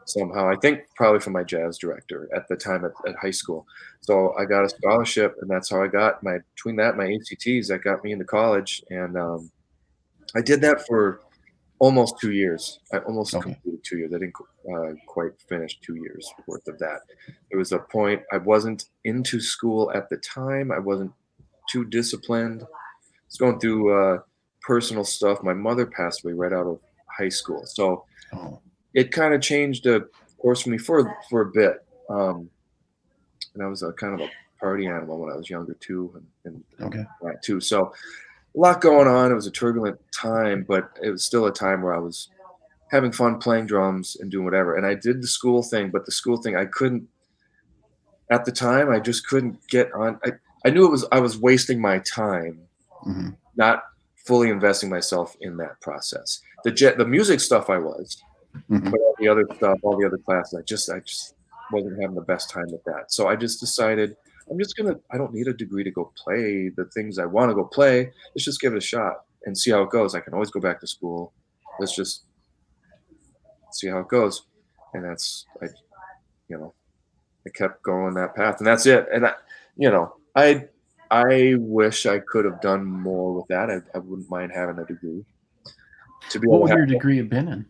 somehow. I think probably from my jazz director at the time at high school. So I got a scholarship, and that's how I got my ACTs that got me into college. And I did that for almost 2 years. I almost completed 2 years. I didn't quite finish 2 years worth of that. There was a point I wasn't into school at the time. I wasn't too disciplined. I was going through personal stuff. My mother passed away right out of high school. So it kind of changed the course for me for a bit. And I was a kind of a party animal when I was younger too, and that too. So a lot going on. It was a turbulent time, but it was still a time where I was having fun playing drums and doing whatever. And I did the school thing, but the school thing I couldn't. At the time, I just couldn't get on. I knew I was wasting my time, not fully investing myself in that process. The music stuff I was. But all the other stuff, all the other classes, I just wasn't having the best time with that. So I just decided I don't need a degree to go play the things I want to go play. Let's just give it a shot and see how it goes. I can always go back to school. Let's just see how it goes. that's I kept going that path, and that's it. And I wish I could have done more with that. I wouldn't mind having a degree to be What able would to your degree have been in?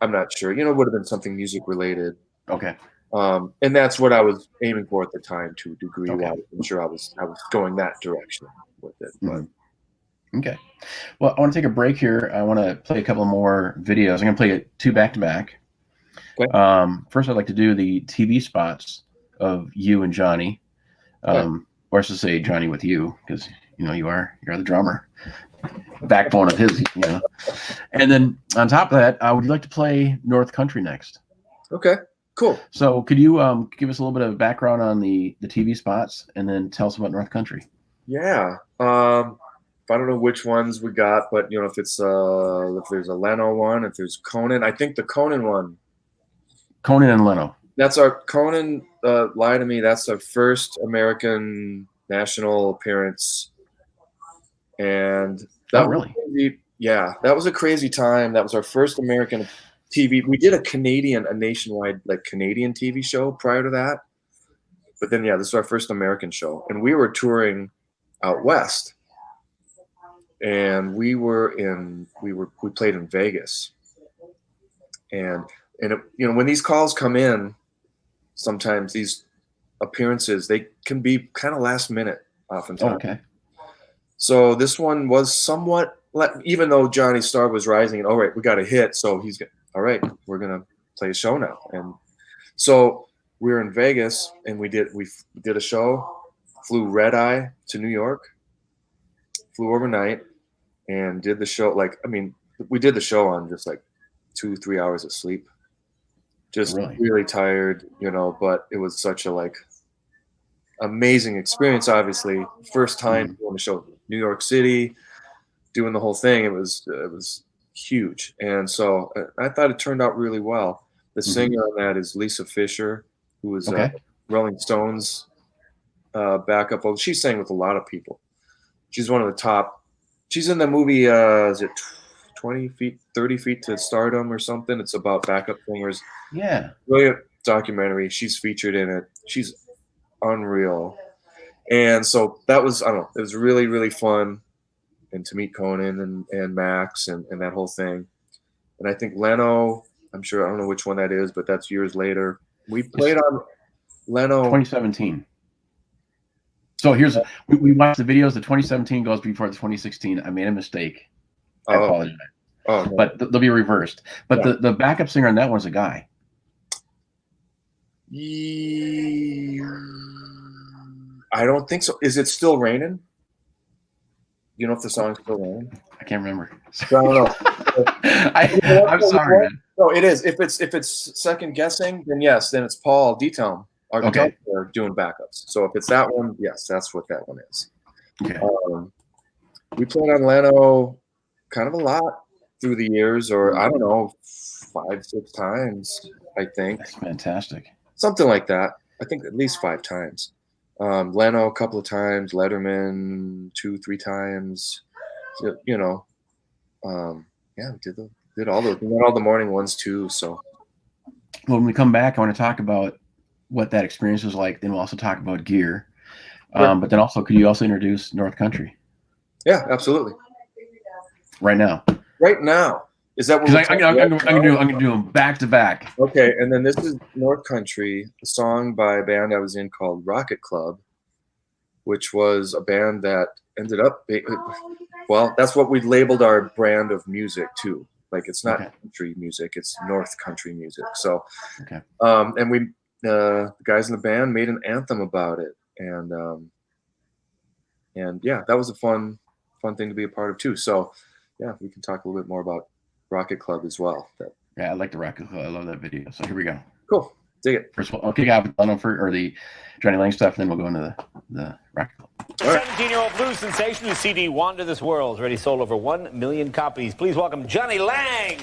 I'm not sure. It would have been something music related. Okay. And that's what I was aiming for at the time, too, degree wise. Okay. I'm sure I was going that direction with it. But Okay. Well, I want to take a break here. I want to play a couple more videos. I'm going to play 2 back to back. Okay. First, I'd like to do the TV spots of you and Jonny, or I should say Jonny with you, because you're the drummer, backbone of his. And then on top of that, would you like to play North Country next? Okay. Cool. So could you give us a little bit of background on the TV spots, and then tell us about North Country? Yeah. I don't know which ones we got, but if it's if there's a Leno one, if there's Conan, I think the Conan one. Conan and Leno. That's our Conan. Lie to me. That's our first American national appearance, and that really? That was a crazy time. That was our first American TV. We did a nationwide Canadian TV show prior to that, but then this is our first American show, and we were touring out west, and we played in Vegas, and when these calls come in, sometimes these appearances, they can be kind of last minute oftentimes. Oh, okay. So this one was somewhat, even though Johnny's star was rising, and all right, we got a hit, so he's all right, we're gonna play a show now. And so we were in Vegas, and we did a show, flew red eye to New York, flew overnight, and did the show. We did the show on just 2-3 hours of sleep. Just really tired, but it was such a amazing experience. Obviously, first time doing the show, New York City, doing the whole thing. It was huge, and so I thought it turned out really well. The singer on that is Lisa Fisher, who was Rolling Stones backup. Well, she sang with a lot of people. She's one of the top. She's in the movie. Is it 20 feet, 30 feet to stardom or something? It's about backup singers. Yeah. Brilliant documentary. She's featured in it. She's unreal. And so that was, it was really, really fun. And to meet Conan and Max and that whole thing. And I think Leno, I don't know which one that is, but that's years later. We played on Leno. 2017. So we watched the videos. The 2017 goes before the 2016. I made a mistake. I apologize. Oh, no. But they'll be reversed. But the backup singer on that one's a guy. I don't think so. Is it still raining? You know if the song's still raining? I can't remember. I don't know. I'm sorry, man. No, it is. If it's second guessing, then yes. Then it's Paul Detelm, our guitar player, doing backups. So if it's that one, yes, that's what that one is. Okay. We played on Leno kind of a lot through the years, or I don't know, 5-6 times, I think. That's fantastic. Something like that. I think at least 5 times. Leno a couple of times, Letterman 2-3 times. So, we did all those. We did all the morning ones too. So when we come back, I want to talk about what that experience was like. Then we'll also talk about gear. But then also, could you also introduce North Country? Yeah, absolutely. Right now. Right now. Is that what I'm gonna do them back to back. Okay, and then this is North Country, a song by a band I was in called Rocket Club, which was a band that ended up that's what we labeled our brand of music too. It's not country music, it's North Country music. So and we the guys in the band made an anthem about it, and that was a fun thing to be a part of too. So we can talk a little bit more about Rocket Club as well. Yeah, I like the Rocket Club. I love that video. So here we go. Cool. Dig it. First of all, I'll kick off with the Jonny Lang stuff, and then we'll go into the Rocket Club. 17-year-old blues sensation whose CD Wander This World has already sold over 1 million copies. Please welcome Jonny Lang.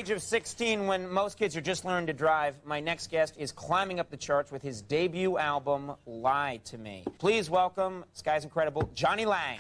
age of 16, when most kids are just learning to drive, my next guest is climbing up the charts with his debut album, Lie to Me. Please welcome, this guy's incredible, Jonny Lang.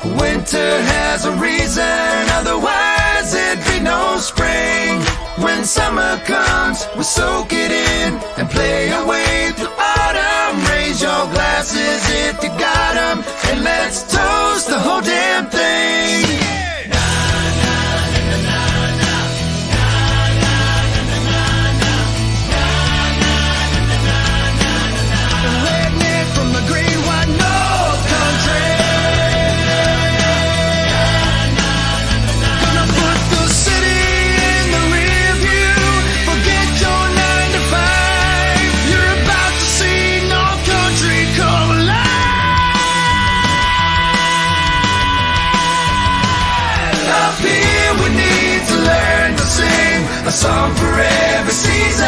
Winter has a reason, otherwise it'd be no spring. When summer comes, we'll soak it in and play our way through autumn. Raise your glasses if you got 'em, and let's toast the whole damn thing. Redneck from the great white north country. A song for every season.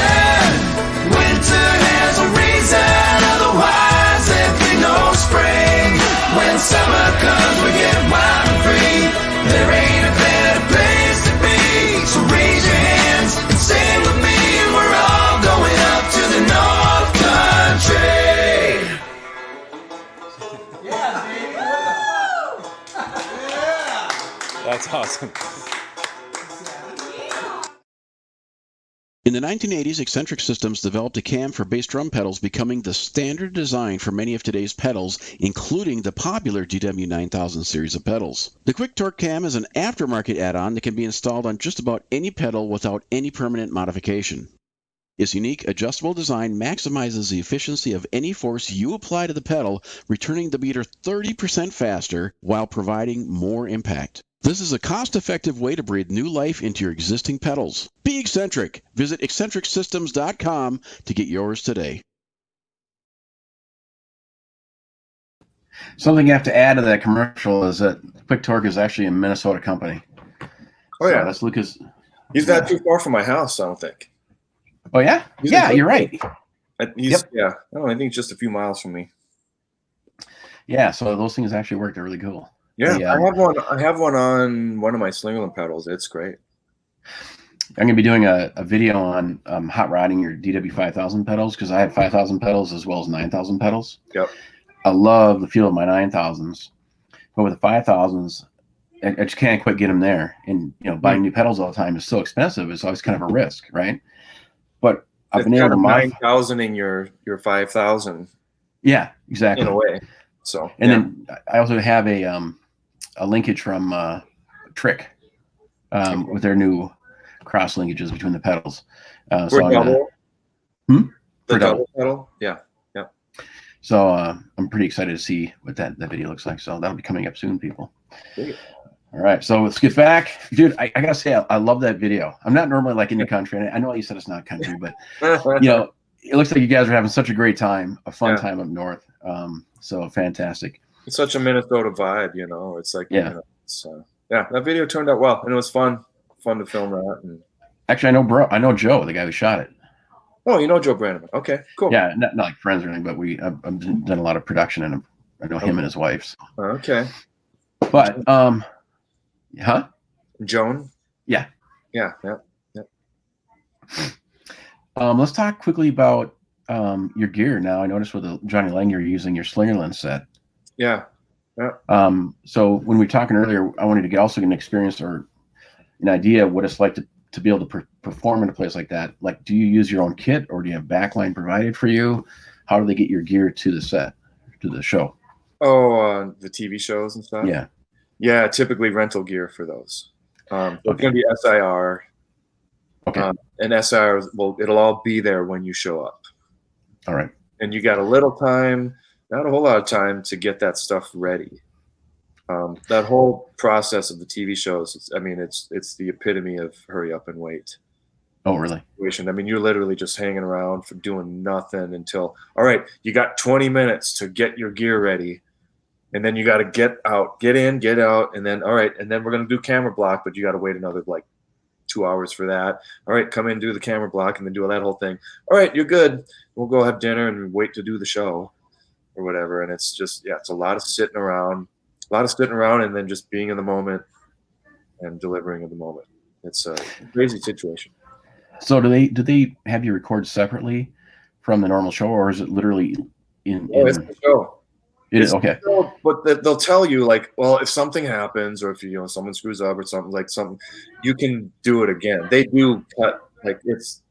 Winter has a reason, otherwise there'd be no spring. When summer comes, we get wild and free. There ain't a better place to be. So raise your hands and sing with me. We're all going up to the North Country. Yeah, baby. That's awesome. In the 1980s, Eccentric Systems developed a cam for bass drum pedals, becoming the standard design for many of today's pedals, including the popular GW9000 series of pedals. The Quick Torque Cam is an aftermarket add-on that can be installed on just about any pedal without any permanent modification. Its unique adjustable design maximizes the efficiency of any force you apply to the pedal, returning the beater 30% faster while providing more impact. This is a cost-effective way to breathe new life into your existing pedals. Be eccentric. Visit eccentricsystems.com to get yours today. Something you have to add to that commercial is that Quick Torque is actually a Minnesota company. Oh, yeah. That's Lucas. He's not too far from my house, I don't think. Oh, yeah? Yeah, you're right. Yeah, I don't know, I think it's just a few miles from me. Yeah, so those things actually work. They're really cool. Yeah, I have one on one of my Slingerland pedals. It's great. I'm going to be doing a video on hot rodding your DW5000 pedals, because I have 5,000 pedals as well as 9,000 pedals. Yep. I love the feel of my 9,000s, but with the 5,000s, I just can't quite get them there. And buying new pedals all the time is so expensive. It's always kind of a risk, right? But I've been able to modify 9,000 in your 5,000. Yeah, exactly. In a way. So. And then I also have a linkage from Trick with their new cross linkages between the pedals. For double? For double pedal? Yeah. Yeah. So I'm pretty excited to see what that video looks like. So that'll be coming up soon, people. All right. So let's get back. Dude, I got to say, I love that video. I'm not normally like in the country. I know you said it's not country, but, it looks like you guys are having such a great time, a fun time up north. So fantastic. It's such a Minnesota vibe, It's like, that video turned out well, and it was fun to film that. And actually, I know Joe, the guy who shot it. Oh, you know Joe Branneman. Okay, cool. Yeah, not like friends or anything, but I've done a lot of production, and I know him and his wife. So. Okay. But Joan. Yeah. Yeah. Let's talk quickly about your gear now. I noticed with the Jonny Lang you're using your Slingerland set. Yeah. So when we were talking earlier, I wanted to get an experience or an idea of what it's like to be able to perform in a place like that. Like, do you use your own kit, or do you have backline provided for you? How do they get your gear to the set, to the show? Oh, the TV shows and stuff? Yeah. Yeah, typically rental gear for those. So it's going to be SIR. Okay. And SIR, it'll all be there when you show up. All right. And you got a little time, not a whole lot of time, to get that stuff ready. That whole process of the TV shows, it's the epitome of hurry up and wait. Oh, really? I mean, you're literally just hanging around for doing nothing until, all right, you got 20 minutes to get your gear ready. And then you got to get in, get out. And then, all right, and then we're going to do camera block, but you got to wait another 2 hours for that. All right, come in, do the camera block, and then do that whole thing. All right, you're good. We'll go have dinner and wait to do the show or whatever. And it's just, it's a lot of sitting around, and then just being in the moment and delivering in the moment. It's a crazy situation. So do they have you record separately from the normal show, or is it literally in it's the show. It is okay. But they'll tell you, if something happens, or if someone screws up or something, you can do it again. They do cut, it's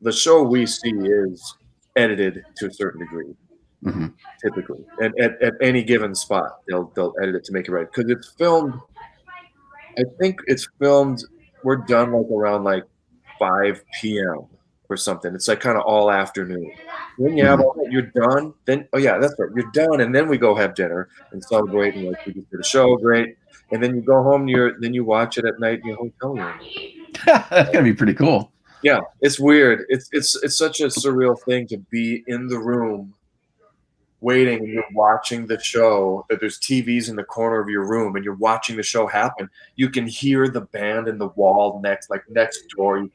the show we see is edited to a certain degree, typically, and at any given spot they'll edit it to make it right, because it's filmed. I think it's filmed. We're done around 5 p.m. or something. It's kind of all afternoon. When you have all that, you're done. Then, that's right, you're done, and then we go have dinner and celebrate, and we just did a show, great. And then you go home. Then you watch it at night in your hotel room. That's gonna be pretty cool. Yeah, it's weird. It's such a surreal thing to be in the room, waiting, and you're watching the show. That there's TVs in the corner of your room, and you're watching the show happen. You can hear the band in the wall next door.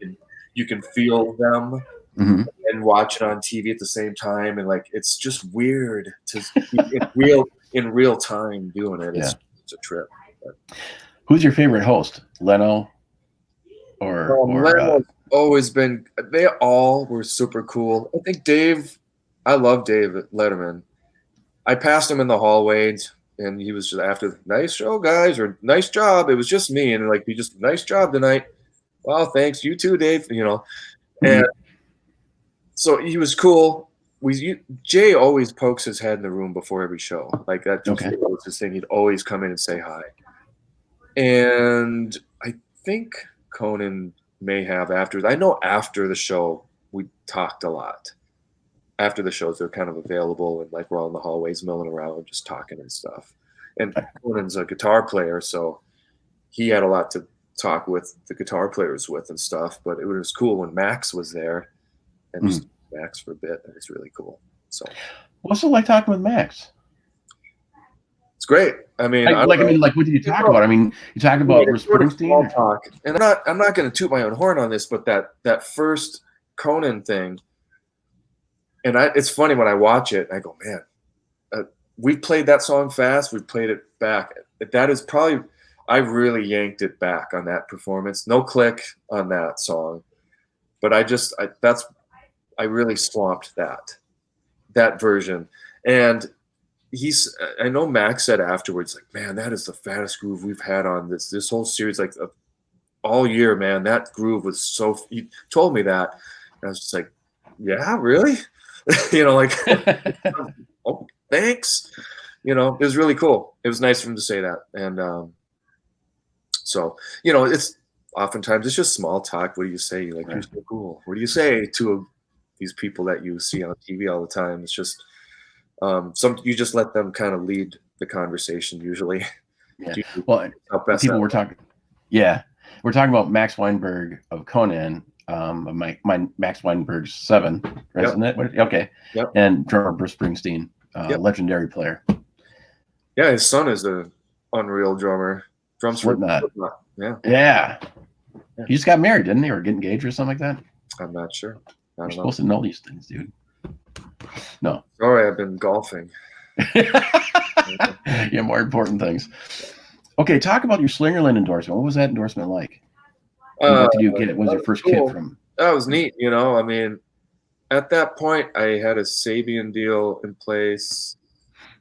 You can feel them. And watch it on TV at the same time, and it's just weird to in real time doing it. It's a trip. But. Who's your favorite host, Leno? Leno's always been. They all were super cool. I think Dave. I love Dave Letterman. I passed him in the hallway, and he was just after, nice show, guys, or nice job. It was just me, and he just, nice job tonight. Well, thanks, you too, Dave. And so he was cool. Jay always pokes his head in the room before every show. Like that just was his thing. He'd always come in and say hi. And I think Conan may have after. I know after the show we talked a lot. After the shows, they're kind of available and like we're all in the hallways milling around, just talking and stuff. And Conan's a guitar player, so he had a lot to talk with the guitar players with and stuff. But it was cool when Max was there, and just Max for a bit. And it's really cool. So, what's it like talking with Max? It's great. I mean, what did you talk about? I mean, you talk about Springsteen. Talk, and I'm not going to toot my own horn on this, but that first Conan thing, and it's funny when I watch it, I go, man, we played that song fast. We played it back. That is probably, I really yanked it back on that performance. No click on that song, but I really swamped that version. And I know Max said afterwards, like, man, that is the fattest groove we've had on this whole series, like all year, man. That groove was so. He told me that, and I was just like, yeah, really, like, oh, thanks. It was really cool. It was nice for him to say that, and so it's oftentimes it's just small talk. What do you say? You're like, you're so cool. What do you say to these people that you see on TV all the time? It's just. You just let them kind of lead the conversation usually. Yeah. Well, people were talking. Yeah, we're talking about Max Weinberg of Conan. My Max Weinberg's 7, right? Isn't it? Okay. Yep. And drummer Bruce Springsteen, legendary player. Yeah, his son is an unreal drummer. Drums for Slipknot. Yeah. He just got married, didn't he, or get engaged or something like that? I'm not sure. You're supposed to know these things, dude. No. Sorry, I've been golfing. Yeah, more important things. Okay, talk about your Slingerland endorsement. What was that endorsement like? What did you get? What was your first kit from? That was neat. I mean, at that point, I had a Sabian deal in place.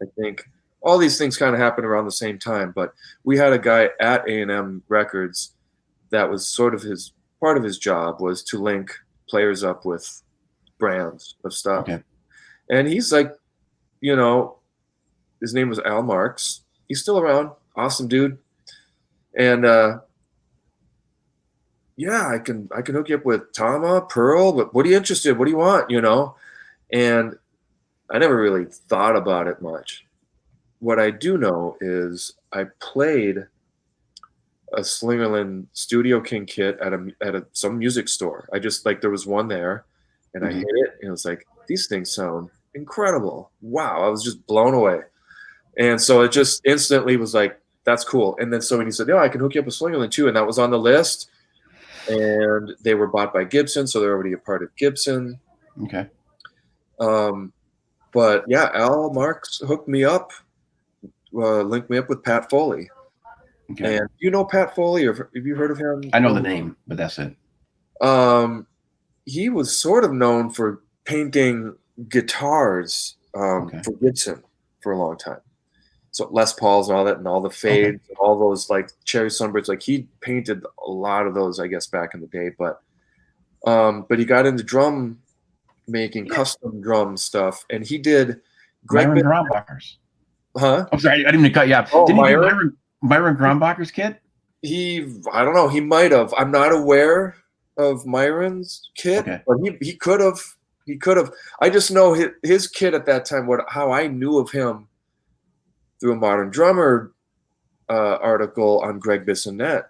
I think all these things kind of happened around the same time, but we had a guy at A&M Records that was sort of part of his job was to link players up with brands of stuff. Okay. And he's like, his name was Al Marks. He's still around. Awesome dude. And I can hook you up with Tama, Pearl, but what are you interested? What do you want? And I never really thought about it much. What I do know is I played a Slingerland Studio King kit at some music store. I just there was one there, and I hit it, and it was like, these things sound incredible. Wow, I was just blown away. And so it just instantly was like, that's cool. And then so when he said, I can hook you up with Slingerland too, and that was on the list, and they were bought by Gibson, so they're already a part of Gibson. Okay. But yeah, Al Marks hooked me up, linked me up with Pat Foley. Okay. And do you know Pat Foley, or have you heard of him? I know the name, but that's it. He was sort of known for painting guitars for Gibson for a long time. So Les Pauls and all that, and all the fades, and all those Cherry Sunbirds. He painted a lot of those, I guess, back in the day. But he got into drum making, custom drum stuff, and he did Myron Grombacher's. Huh? I'm sorry, I didn't mean to cut you off. Did he do Myron Grombacher's kit? I don't know. He might have. I'm not aware of Myron's kit, but he could have. He could have. I just know his kit at that time. How I knew of him through a Modern Drummer article on Greg Bissonette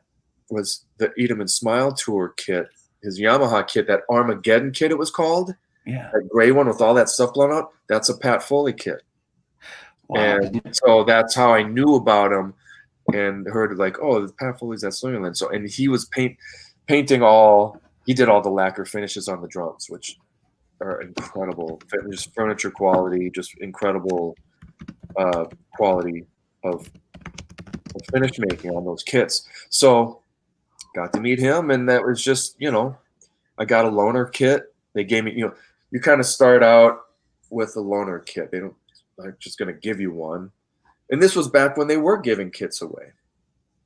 was the Eat 'em and Smile tour kit, his Yamaha kit, that Armageddon kit it was called. Yeah. That gray one with all that stuff blown out. That's a Pat Foley kit. Wow. And so that's how I knew about him and heard Pat Foley's at Slingerland. So, and he was painting he did all the lacquer finishes on the drums, which are incredible. Just furniture quality, just incredible quality of finish making on those kits. So got to meet him, and that was just, I got a loaner kit. They gave me, you kind of start out with a loaner kit. They're just going to give you one. And this was back when they were giving kits away.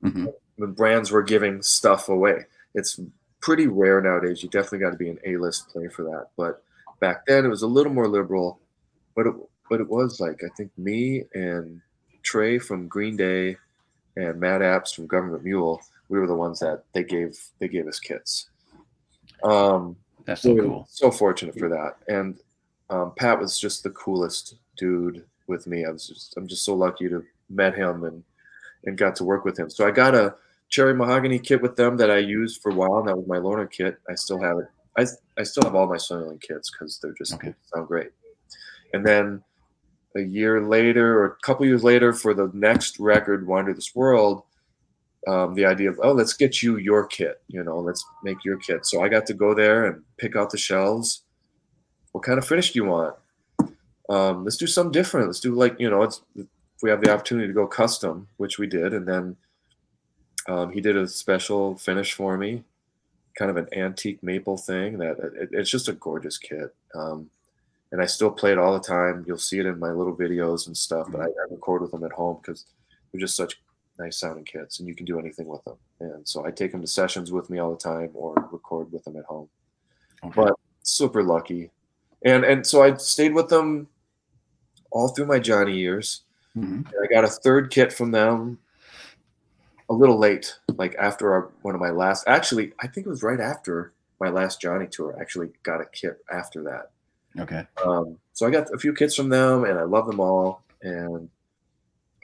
Mm-hmm. When brands were giving stuff away. It's pretty rare nowadays. You definitely got to be an A-list player for that. But back then it was a little more liberal. But it was like, I think me and Trey from Green Day and Matt Apps from Government Mule, we were the ones that they gave us kits. That's so cool. So fortunate for that. And Pat was just the coolest dude with me. I'm just so lucky to met him and got to work with him. So I got a cherry mahogany kit with them that I used for a while, and that was my loaner kit. I still have it. I still have all my Sunderland kits because they're just they sound great. And then a year later, or a couple years later, for the next record, Wander This World, the idea of, let's get you your kit, let's make your kit. So I got to go there and pick out the shelves. What kind of finish do you want? Let's do something different. Let's do if we have the opportunity to go custom, which we did. And then he did a special finish for me, kind of an antique maple thing it's just a gorgeous kit. And I still play it all the time. You'll see it in my little videos and stuff, but I record with them at home because they're just such nice sounding kits, and you can do anything with them. And so I take them to sessions with me all the time or record with them at home. Okay. But super lucky. And so I stayed with them all through my Jonny years. Mm-hmm. And I got a third kit from them a little late, like after one of my last, actually, I think it was right after my last Jonny tour. I actually got a kit after that. Okay. So I got a few kits from them, and I love them all, and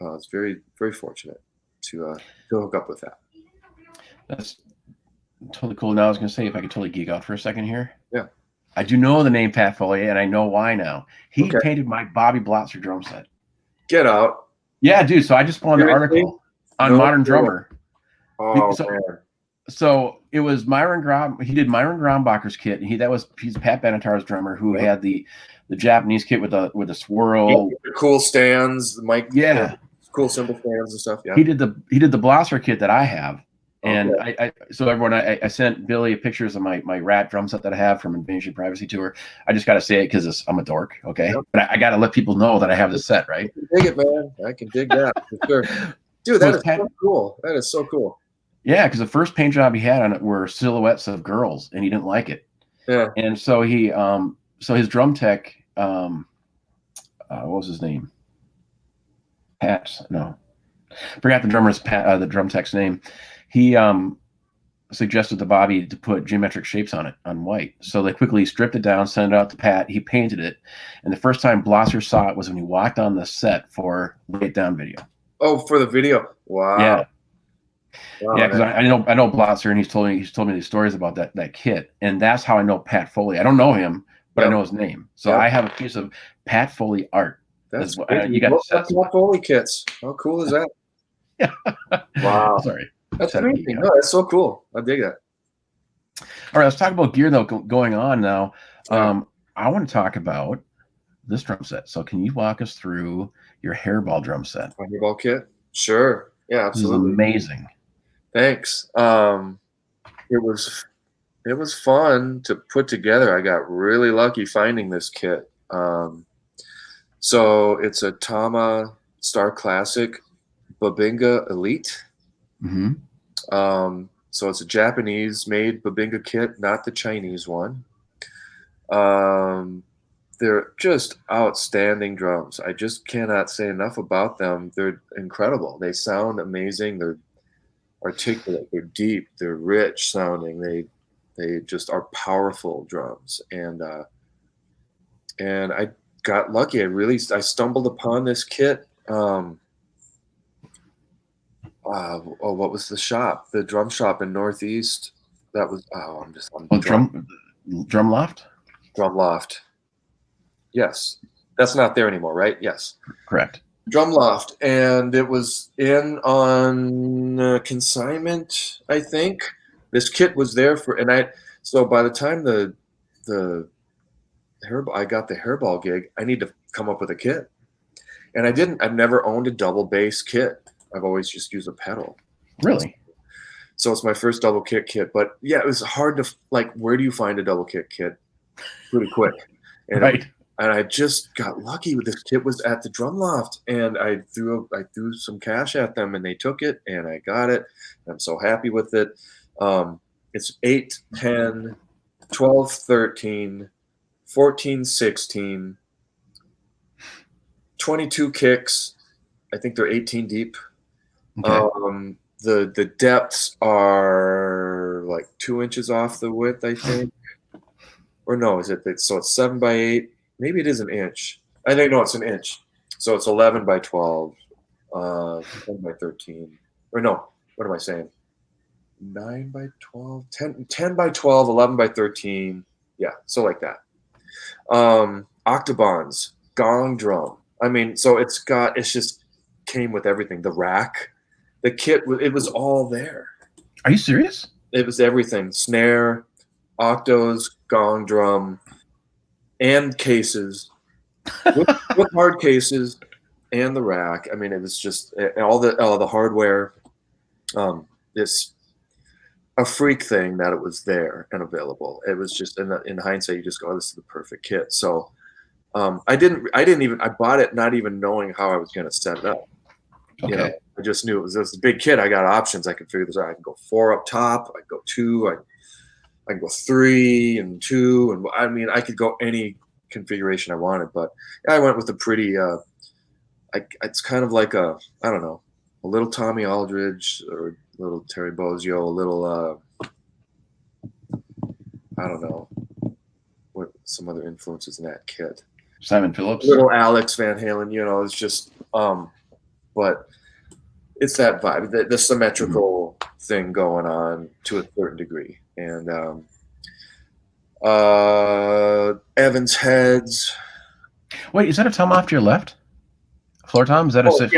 I was very, very fortunate to hook up with that. That's totally cool. Now I was going to say, if I could totally geek out for a second here. Yeah. I do know the name Pat Foley, and I know why now. He painted my Bobby Blotzer drum set. Get out. Yeah, dude. So I just found an article on Modern Drummer. Oh, man. So it was Myron Grom. He did Myron Grombacher's kit. He's Pat Benatar's drummer who had the Japanese kit with the swirl, the cool stands, the mic, cool cymbal stands and stuff. Yeah. He did the Blosser kit that I have, and I sent Billy pictures of my rat drum set that I have from Invasion Privacy Tour. I just got to say it because I'm a dork, okay? Yep. But I got to let people know that I have this set, right? I can dig it, man. I can dig that for sure. Dude, that is so cool. That is so cool. Yeah, because the first paint job he had on it were silhouettes of girls, and he didn't like it. Yeah. And so so his drum tech, what was his name? Forgot the the drum tech's name. He suggested to Bobby to put geometric shapes on it, on white. So they quickly stripped it down, sent it out to Pat. He painted it, and the first time Blosser saw it was when he walked on the set for Lay It Down video. Oh, for the video! Wow. Yeah. Wow, yeah, because I know Blotzer, and he's told me these stories about that kit, and that's how I know Pat Foley. I don't know him, but I know his name. So I have a piece of Pat Foley art. That's you got Pat Foley kits. How cool is that? Yeah. Wow. Sorry. That's amazing. No, that's so cool. I dig that. All right, let's talk about gear though. Going on now, I want to talk about this drum set. So, can you walk us through your Hairball drum set? My Hairball kit. Sure. Yeah, absolutely. This is amazing. Thanks. It was fun to put together. I got really lucky finding this kit. So it's a Tama Star Classic Babinga Elite. Mm-hmm. So it's a Japanese-made Babinga kit, not the Chinese one. They're just outstanding drums. I just cannot say enough about them. They're incredible. They sound amazing. They're articulate. They're deep. They're rich sounding. They just are powerful drums. And I got lucky. I stumbled upon this kit. What was the shop? The drum shop in Northeast. That was Drum Loft. Drum Loft. Yes, that's not there anymore, right? Yes, correct. Drum Loft, and it was in on consignment, I think. This kit was there so by the time I got the Hairball gig, I need to come up with a kit, and I've never owned a double bass kit. I've always just used a pedal. Really? So it's my first double kick kit, but yeah, it was hard to where do you find a double kick kit pretty quick? And right. And I just got lucky with this kit was at the Drum Loft, and I threw some cash at them, and they took it, and I got it. And I'm so happy with it. it's 8, 10, 12, 13, 14, 16, 22 kicks. I think they're 18 deep. Okay. The depths are like 2 inches off the width, I think. Or no, so it's 7 by 8. Maybe it is an inch. I think no, it's an inch. So it's 11 by 12, 10 by 13. Or no, what am I saying? 9 by 12, 10 by 12, 11 by 13. Yeah, so like that. Octobans, gong drum. I mean, so it's just came with everything. The rack, the kit, it was all there. Are you serious? It was everything. Snare, octos, gong drum, and cases. with hard cases and the rack. I mean, it was just all the hardware. This a freak thing that it was there and available. It was just in hindsight, you just go, oh, this is the perfect kit. So I bought it not even knowing how I was going to set it up. Okay. You know, I just knew it was this big kit. I got options. I could figure this out. I can go 4 up top. I go 2. I can go 3 and 2. And I mean, I could go any configuration I wanted, but I went with a pretty, it's kind of like I don't know, a little Tommy Aldridge or a little Terry Bozzio, a little, I don't know, what some other influences in that kit. Simon Phillips. Little Alex Van Halen, you know, it's just, but it's that vibe, the symmetrical thing going on to a certain degree. And Evans heads. Wait, is that a tom off to your left? Floor tom? Is that a yes.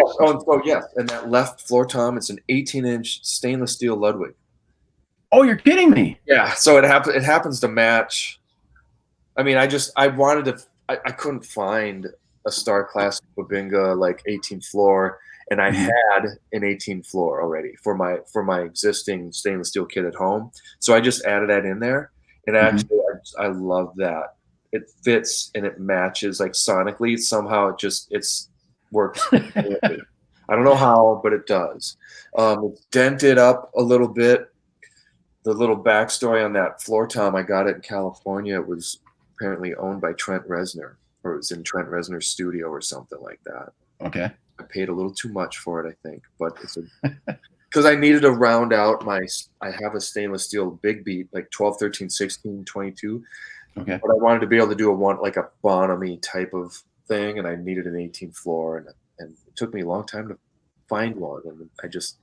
Yes. And that left floor tom, it's an 18-inch stainless steel Ludwig. Oh, you're kidding me. Yeah. So it happens to match. I mean, I couldn't find a Star Classic Babinga like 18 floor, and I had an 18 floor already for my existing stainless steel kit at home. So I just added that in there, and actually I love that. It fits and it matches like sonically. Somehow it works. I don't know how, but it does. It's dented up a little bit. The little backstory on that floor tom, I got it in California. It was apparently owned by Trent Reznor, or it was in Trent Reznor's studio or something like that. Okay. I paid a little too much for it, I think, but it's because I needed to round out I have a stainless steel big beat, like 12, 13, 16, 22. Okay. But I wanted to be able to do like a Bonham-y type of thing, and I needed an 18 floor, and it took me a long time to find one, and I just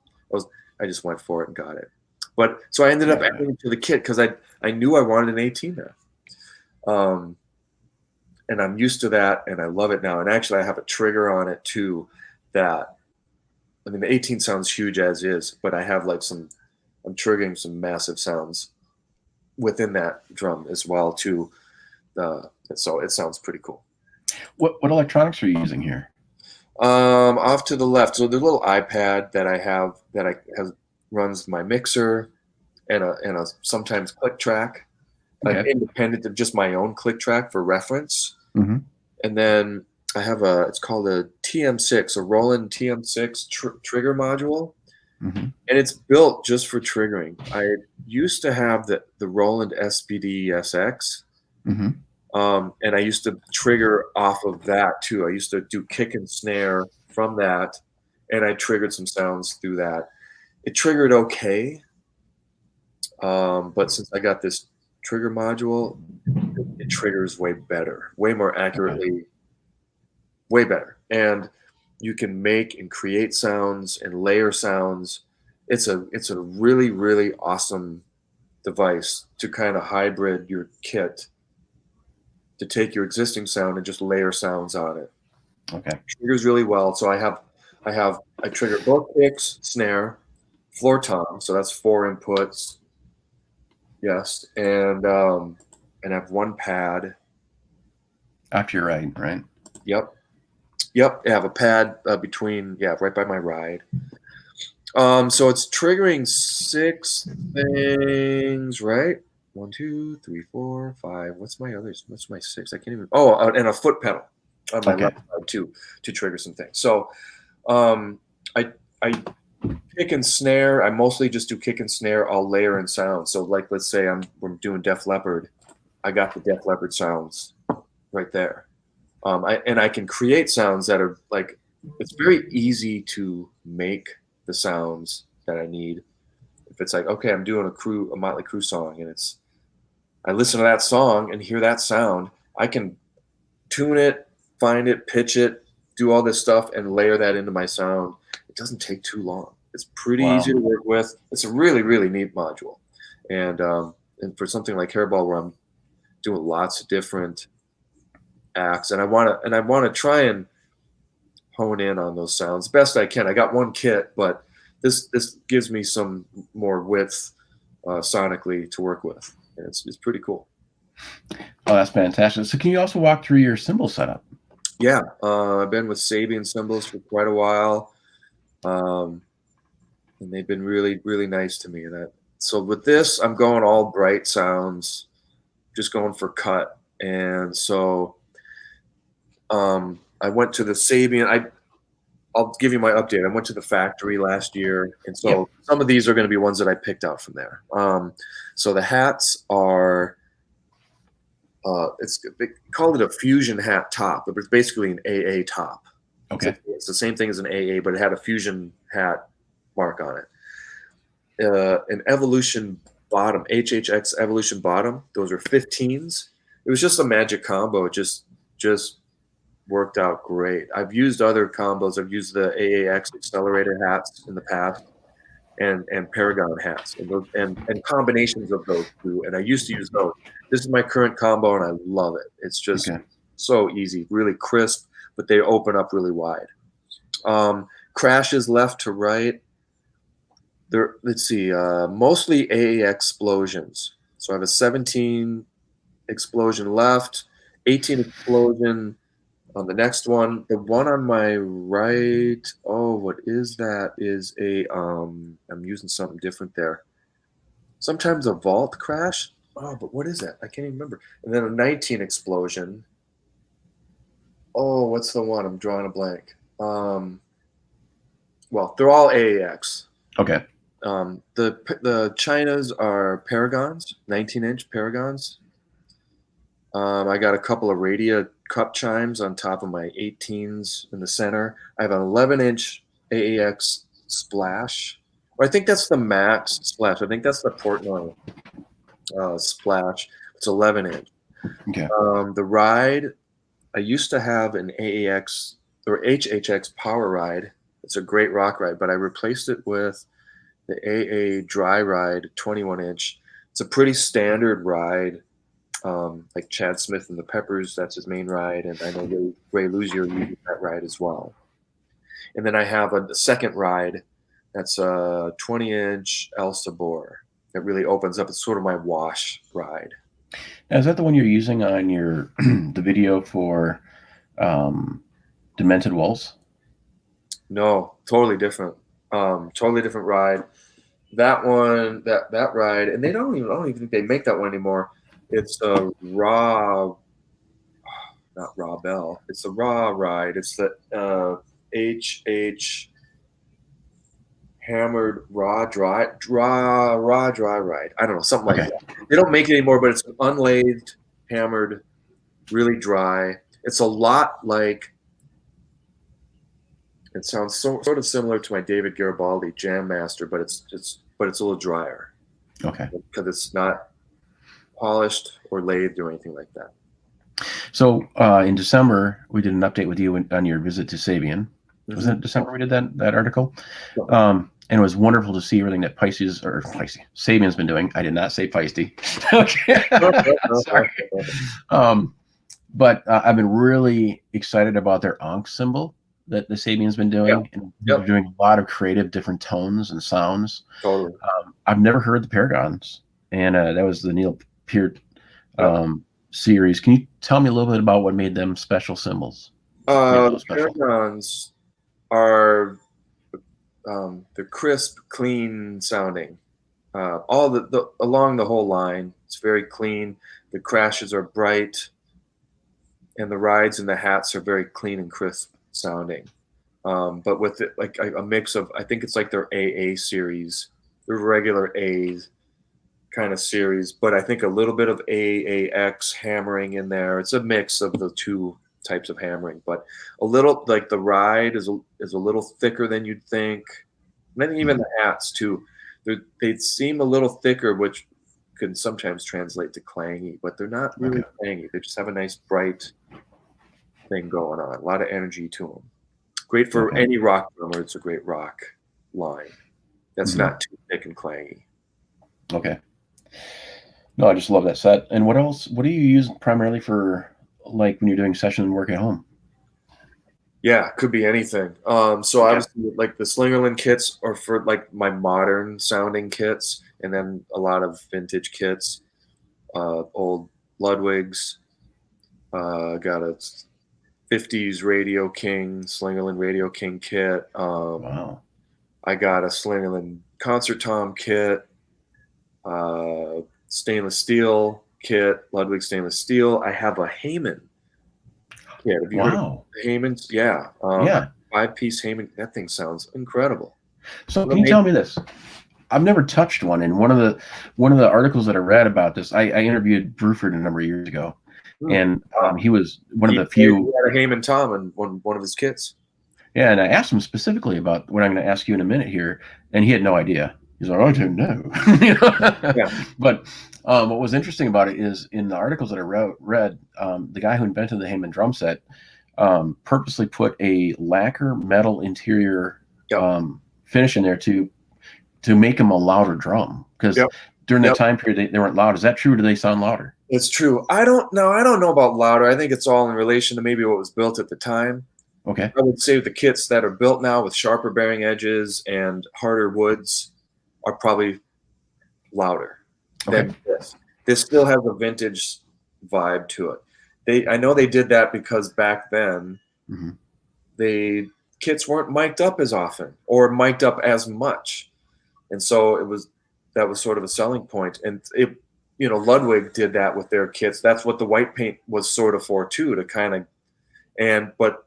went for it and got it. But so I ended up adding it to the kit because I knew I wanted an 18 there. And I'm used to that, and I love it now. And actually, I have a trigger on it too. That, I mean, the 18 sounds huge as is, but I have like I'm triggering some massive sounds within that drum as well too. So it sounds pretty cool. What electronics are you using here? Off to the left, so the little iPad that I have runs my mixer and a sometimes click track. Okay. Independent of just my own click track for reference. Mm-hmm. And then I have it's called a TM6, a Roland TM6 trigger module. Mm-hmm. And it's built just for triggering. I used to have the Roland SPD SX. Mm-hmm. And I used to trigger off of that too. I used to do kick and snare from that, and I triggered some sounds through that. It triggered okay. But since I got this trigger module, it triggers way better, way more accurately, way better. And you can make and create sounds and layer sounds. It's a really, really awesome device to kind of hybrid your kit, to take your existing sound and just layer sounds on it. Okay. Triggers really well. So I trigger both kicks, snare, floor tom. So that's 4 inputs. Yes, and I have one pad. After your ride, right? Yep. I have a pad between, right by my ride. So it's triggering 6 things, right? 1, 2, 3, 4, 5. What's my 6? I can't even. Oh, and a foot pedal on my left side too to trigger some things. So, I Kick and snare. I mostly just do kick and snare. I'll layer in sound. So like, let's say we're doing Def Leppard. I got the Def Leppard sounds right there. I can create sounds that are like, it's very easy to make the sounds that I need. If it's like, okay, I'm doing a Motley Crue song, and I listen to that song and hear that sound, I can tune it, find it, pitch it, do all this stuff, and layer that into my sound. It doesn't take too long. It's pretty easy to work with. It's a really, really neat module. And for something like Hairball, where I'm doing lots of different acts, and I want to try and hone in on those sounds best I can. I got one kit, but this gives me some more width sonically to work with. And it's pretty cool. Oh, that's fantastic. So can you also walk through your cymbal setup? Yeah, I've been with Sabian cymbals for quite a while, and they've been really, really nice to me. So with this, I'm going all bright sounds, just going for cut. And so I went to the Sabian. I'll give you my update. I went to the factory last year, and so some of these are going to be ones that I picked out from there. So the hats are, they called it a fusion hat top, but it's basically an AA top. Okay. It's the same thing as an AA, but it had a fusion hat mark on it. An Evolution bottom, HHX Evolution bottom. Those are 15s. It was just a magic combo. It just worked out great. I've used other combos. I've used the AAX accelerator hats in the past, and Paragon hats, and combinations of those two. And I used to use those. This is my current combo, and I love it. It's just so easy, really crisp, but they open up really wide. Crashes left to right. Let's see, mostly AA explosions. So I have a 17 explosion left, 18 explosion on the next one. The one on my right, what is that? Is I'm using something different there. Sometimes a vault crash. But what is that? I can't even remember. And then a 19 explosion. What's the one? I'm drawing a blank. Well, they're all AAX. Okay. The Chinas are Paragons, 19-inch Paragons. I got a couple of Radia cup chimes on top of my 18s in the center. I have an 11-inch AAX Splash. Or I think that's the Max Splash. I think that's the Portnoy Splash. It's 11-inch. Okay. The ride, I used to have an AAX or HHX Power Ride. It's a great rock ride, but I replaced it with the AA Dry Ride 21-inch. It's a pretty standard ride, like Chad Smith and the Peppers, that's his main ride, and I know Ray Luzier uses that ride as well. And then I have a second ride that's a 20-inch El Sabor that really opens up. It's sort of my wash ride. Now, is that the one you're using on your the video for Demented Waltz? No, totally different. Totally different ride. That one, that ride, and I don't even think they make that one anymore. It's a not Raw Bell. It's a Raw ride. It's the HH Hammered Raw Dry ride. I don't know, something like that. They don't make it anymore, but it's an unlathed, hammered, really dry. It's a lot like. It sounds sort of similar to my David Garibaldi Jam Master, but it's a little drier. Okay. Because it's not polished or lathed or anything like that. So in December, we did an update with you on your visit to Sabian. Was it December we did that article? Yeah. And it was wonderful to see everything that Sabian's been doing. I did not say feisty. Okay. Sorry. But I've been really excited about their Ankh symbol that the Sabian's been doing. And they're doing a lot of creative different tones and sounds. Totally. I've never heard the Paragons. And that was the Neil Peart series. Can you tell me a little bit about what made them special cymbals? The Paragons are they're crisp, clean sounding. All the along the whole line, it's very clean. The crashes are bright, and the rides and the hats are very clean and crisp sounding. but with it, like a mix of, I think it's like their AA series, their regular A's kind of series, but I think a little bit of AAX hammering in there. It's a mix of the two types of hammering, but a little, like the ride is a little thicker than you'd think. And then even the hats too, they seem a little thicker, which can sometimes translate to clangy, but they're not really clangy. They just have a nice bright thing going on, a lot of energy to them. Great for any rock drummer. It's a great rock line that's not too thick and clangy. Okay. No, I just love that set. And what else? What do you use primarily for, like, when you're doing session work at home? Yeah, could be anything. So obviously, like the Slingerland kits are for like my modern sounding kits, and then a lot of vintage kits, old Ludwigs. Got a 50s Radio King, Slingerland Radio King kit. Wow. I got a Slingerland Concert Tom kit, stainless steel kit, Ludwig stainless steel. I have a Heyman kit. Have you heard of Heymans? Yeah. Yeah. 5-piece Heyman. That thing sounds incredible. So can you tell me this? I've never touched one. And one of the articles that I read about this, I interviewed Bruford a number of years ago. And he was one of the few. He had a Heyman Tom in one of his kits. Yeah, and I asked him specifically about what I'm going to ask you in a minute here, and he had no idea. He's like, I don't know. Yeah. But what was interesting about it is in the articles that I read, the guy who invented the Heyman drum set purposely put a lacquer metal interior finish in there to make him a louder drum, because during that time period they weren't loud. Is that true? Do they sound louder? It's true. I don't know about louder. I think it's all in relation to maybe what was built at the time. Okay. I would say the kits that are built now with sharper bearing edges and harder woods are probably louder than this. This still has a vintage vibe to it. I know they did that because back then kits weren't mic'd up as often or mic'd up as much. And so that was sort of a selling point. And Ludwig did that with their kits. That's what the white paint was sort of for too, to kind of, but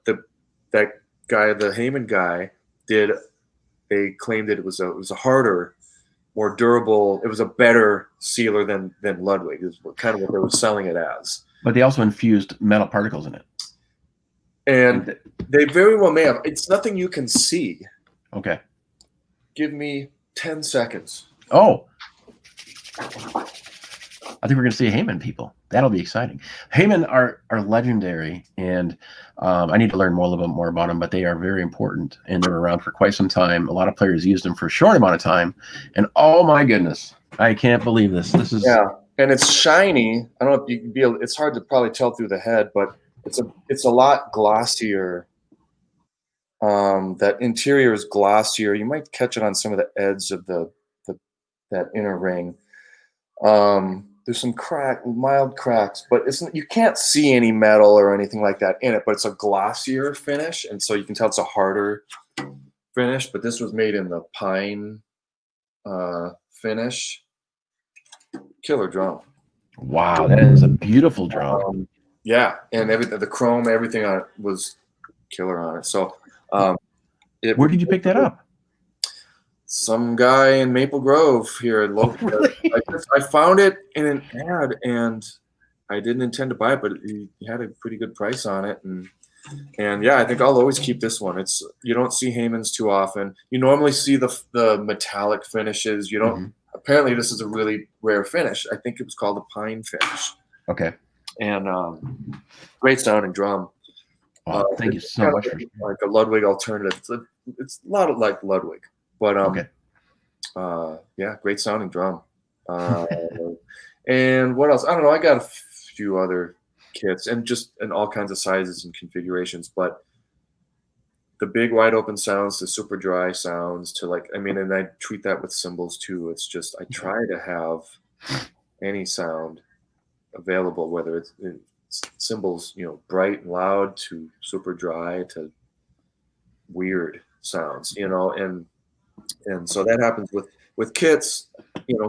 that guy, the Heyman guy, they claimed that it was a harder, more durable, it was a better sealer than Ludwig, is kind of what they were selling it as. But they also infused metal particles in it. And they very well may have. It's nothing you can see. Okay. Give me 10 seconds. Oh. I think we're going to see Heyman people. That'll be exciting. Heyman are legendary, and I need to learn a little bit more about them, but they are very important, and they're around for quite some time. A lot of players used them for a short amount of time, and oh my goodness, I can't believe this. This is and it's shiny. I don't know if you can feel. It's hard to probably tell through the head, but it's a lot glossier. That interior is glossier. You might catch it on some of the edges of that inner ring. There's some mild cracks, but you can't see any metal or anything like that in it, but it's a glossier finish. And so you can tell it's a harder finish, but this was made in the pine finish. Killer drum. Wow. That is a beautiful drum. Yeah. And the chrome, everything on it was killer on it. So, where did you pick that up? Some guy in Maple Grove here in local. Really? I found it in an ad, and I didn't intend to buy it, but he had a pretty good price on it, and yeah, I think I'll always keep this one. You don't see Heymans too often. You normally see the metallic finishes. You don't. Apparently, this is a really rare finish. I think it was called a pine finish. Okay. And great sounding drum. Thank you so much. Like a Ludwig alternative. It's a lot like Ludwig. But yeah, great sounding drum. And what else? I don't know. I got a few other kits and all kinds of sizes and configurations. But the big wide open sounds, the super dry sounds, and I treat that with cymbals too. It's just I try to have any sound available, whether it's cymbals, bright and loud, to super dry, to weird sounds, and so that happens with kits.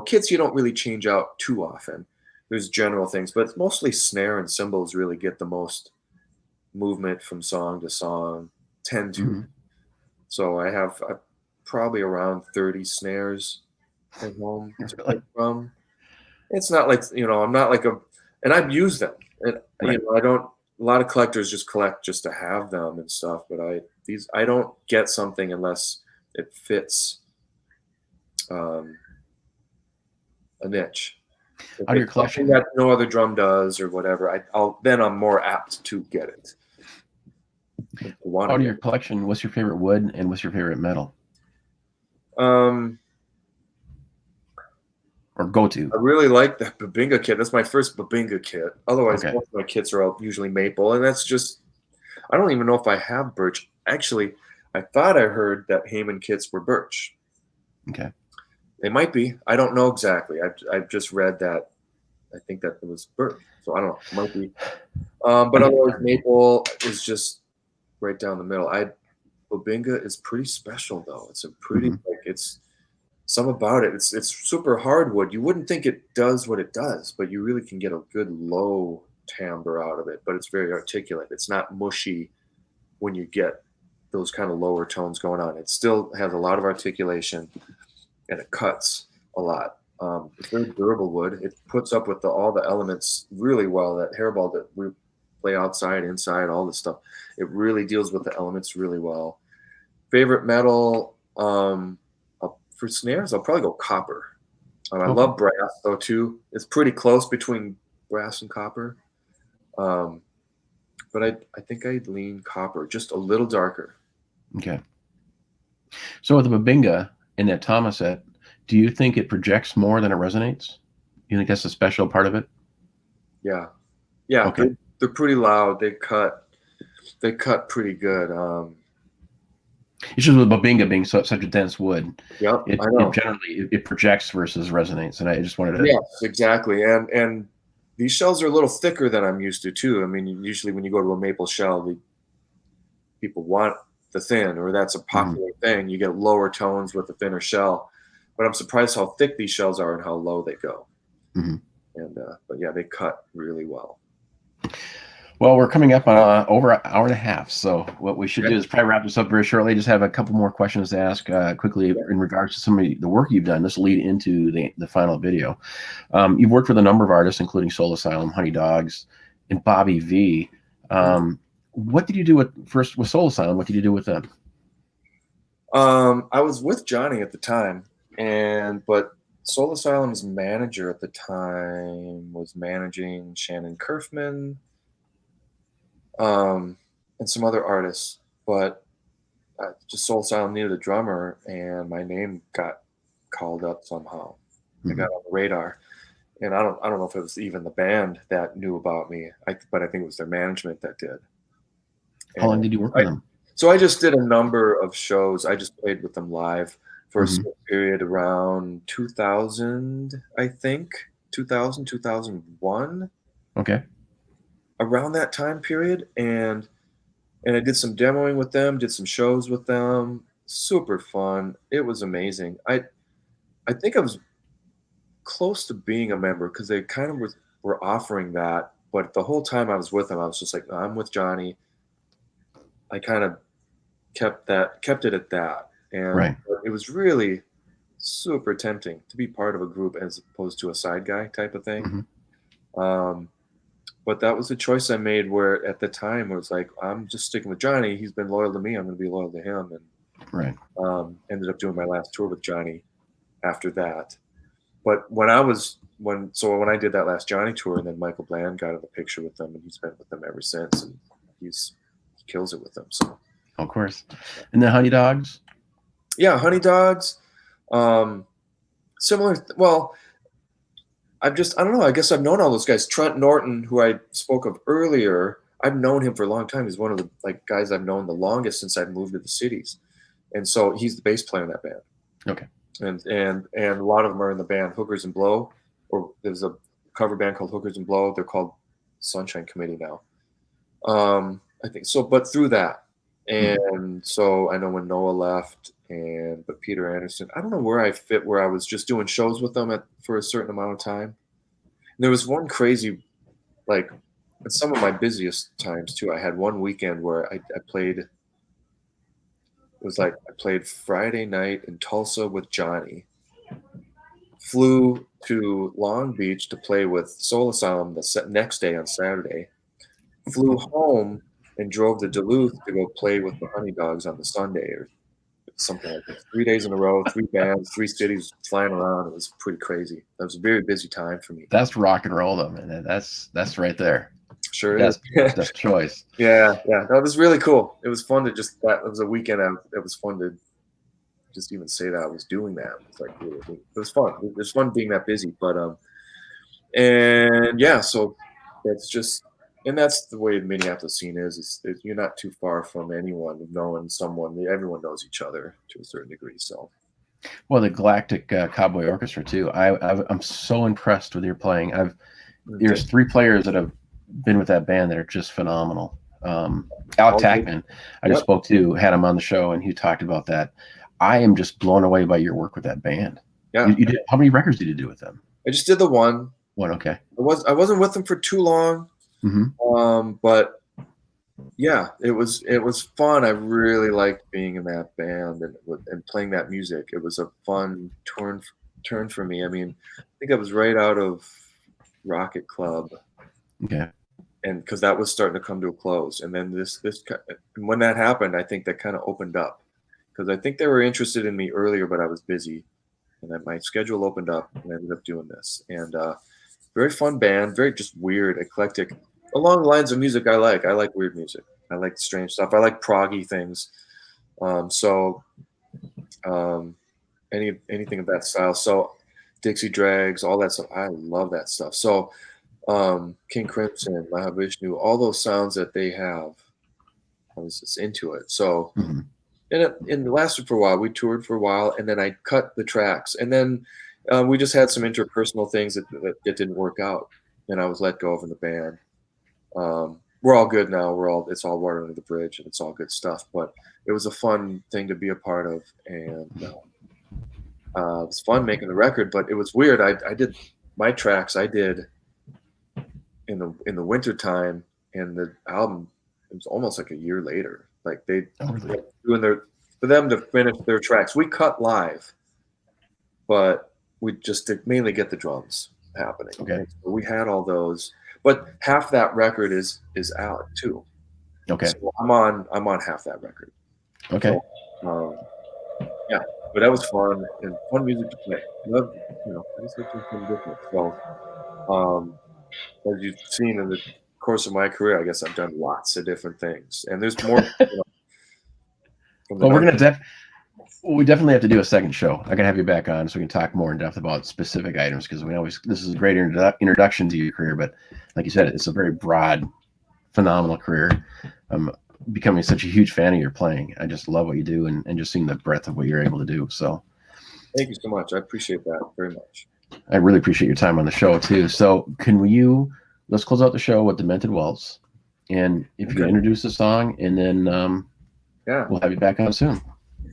Kits you don't really change out too often. There's general things, but it's mostly snare and cymbals really get the most movement from song to song, tend to. So I have probably around 30 snares at home to Really? pick from. It's not like, I'm not like and I've used them. And, Right. I don't, a lot of collectors just collect just to have them and stuff, but I don't get something unless it fits a niche. If Out of your it's something collection, that no other drum does or whatever, I'm more apt to get it. out of your collection, what's your favorite wood and what's your favorite metal or go-to? I really like that Babinga kit. That's my first Babinga kit. Otherwise, Okay. most of my kits are all usually maple, and that's just, I don't even know if I have birch. Actually, I thought I heard that Heyman kits were birch. Okay. They might be. I don't know exactly. I've just read that. I think that it was birch. So I don't know. It might be. But otherwise, maple is just right down the middle. Babinga is pretty special though. It's a pretty it's some about it. It's super hardwood. You wouldn't think it does what it does, but you really can get a good low timbre out of it. But it's very articulate. It's not mushy when you get those kind of lower tones going on. It still has a lot of articulation, and it cuts a lot. It's very durable wood. It puts up with all the elements really well. That hairball that we play outside, inside, all this stuff, it really deals with the elements really well. Favorite metal, for snares, I'll probably go copper. I love brass though too. It's pretty close between brass and copper. But I think I'd lean copper, just a little darker. Okay. So with the Babinga in that Thömmes set, do you think it projects more than it resonates? You think that's a special part of it? Yeah. Okay. They're pretty loud. They cut pretty good. It's just with Babinga being such a dense wood. Yep, It I know. generally it projects versus resonates, and I just wanted to. Yes, exactly. And these shells are a little thicker than I'm used to too. I mean, usually when you go to a maple shell, people want the thin, or that's a popular thing. You get lower tones with a thinner shell. But I'm surprised how thick these shells are and how low they go. And but yeah, they cut really well. Well, we're coming up on over an hour and a half, so what we should do is probably wrap this up very shortly. Just have a couple more questions to ask quickly in regards to some of the work you've done. This will lead into the final video. You've worked with a number of artists, including Soul Asylum, Honeydogs, and Bobby V. What did you do with Soul Asylum? What did you do with them? I was with Jonny at the time, but Soul Asylum's manager at the time was managing Shannon Kerfman, and some other artists. But just Soul Asylum needed a drummer, and my name got called up somehow. I got on the radar, and I don't know if it was even the band that knew about me, but I think it was their management that did. How long did you work with them? So I just did a number of shows. I just played with them live for a period around 2000, I think. 2000, 2001. Okay. Around that time period. And I did some demoing with them, did some shows with them. Super fun. It was amazing. I think I was close to being a member because they kind of were offering that. But the whole time I was with them, I was just like, no, I'm with Jonny. I kind of kept it at that. And it was really super tempting to be part of a group as opposed to a side guy type of thing. But that was a choice I made where at the time it was like, I'm just sticking with Jonny. He's been loyal to me. I'm going to be loyal to him. And ended up doing my last tour with Jonny after that. But when I did that last Jonny tour, and then Michael Bland got in the picture with them, and he's been with them ever since, and he kills it with them. So of course. And then Honeydogs? Yeah, Honeydogs. Similar. Well, I don't know. I guess I've known all those guys. Trent Norton, who I spoke of earlier, I've known him for a long time. He's one of the guys I've known the longest since I've moved to the cities, and so he's the bass player in that band. Okay. And a lot of them are in the band Hookers and Blow, or there's a cover band called Hookers and Blow. They're called Sunshine Committee now. I think so, but through that, and so I know when Noah left, but Peter Anderson, I don't know where I fit, where I was just doing shows with them for a certain amount of time. And there was one crazy, at some of my busiest times too. I had one weekend where I played. was like I played Friday night in Tulsa with Jonny, flew to Long Beach to play with Soul Asylum the next day on Saturday, flew home and drove to Duluth to go play with the Honeydogs on the Sunday or something like that. 3 days in a row, 3 bands, 3 cities, flying around. It was pretty crazy. That was a very busy time for me. That's rock and roll, though, man. That's right there. Sure is. That's choice. Yeah. No, it was really cool. It was fun to it was a weekend. It was fun to just even say that I was doing that. It's like, it was fun. It was fun being that busy. But, and yeah, so it's just, and that's the way the Minneapolis scene is. You're not too far from anyone knowing someone. Everyone knows each other to a certain degree. So, well, the Galactic Cowboy Orchestra too. I'm so impressed with your playing. There's 3 players that have been with that band that are just phenomenal. Alec Tackman, I just spoke to, had him on the show, and he talked about that. I am just blown away by your work with that band. Yeah. You did, how many records did you do with them? I just did the one. Okay. I wasn't with them for too long. Mm-hmm. But yeah, it was fun. I really liked being in that band and playing that music. It was a fun turn for me. I mean, I think I was right out of Rocket Club. Okay. And because that was starting to come to a close, and then this and when that happened, I think that kind of opened up, because I think they were interested in me earlier, but I was busy, and then my schedule opened up, and I ended up doing this. And very fun band, very just weird, eclectic, along the lines of music I like. I like weird music. I like strange stuff. I like proggy things. Anything of that style. So Dixie Dregs, all that stuff. I love that stuff. So King Crimson, Mahavishnu, all those sounds that they have, I was just into it. So, and it lasted for a while. We toured for a while, and then I cut the tracks, and then we just had some interpersonal things that didn't work out, and I was let go from the band. We're all good now. It's all water under the bridge, and it's all good stuff. But it was a fun thing to be a part of, and it was fun making the record. But it was weird. I did my tracks. I did in the winter time, and the album, it was almost like a year later. Like they doing for them to finish their tracks. We cut live, but we just did mainly get the drums happening. Okay. So we had all those, but half that record is out too. Okay. So I'm on half that record. Okay. So, yeah, but that was fun and fun music to play. Love, I just like something different. So, as you've seen in the course of my career, I guess I've done lots of different things, and there's more. Well, we definitely have to do a second show. I can have you back on so we can talk more in depth about specific items, because this is a great introduction to your career, but like you said, it's a very broad, phenomenal career. I'm becoming such a huge fan of your playing. I just love what you do, and just seeing the breadth of what you're able to do. So thank you so much. I appreciate that very much. I really appreciate your time on the show too. So let's close out the show with Demented Waltz, and if you can introduce the song, and then we'll have you back on soon.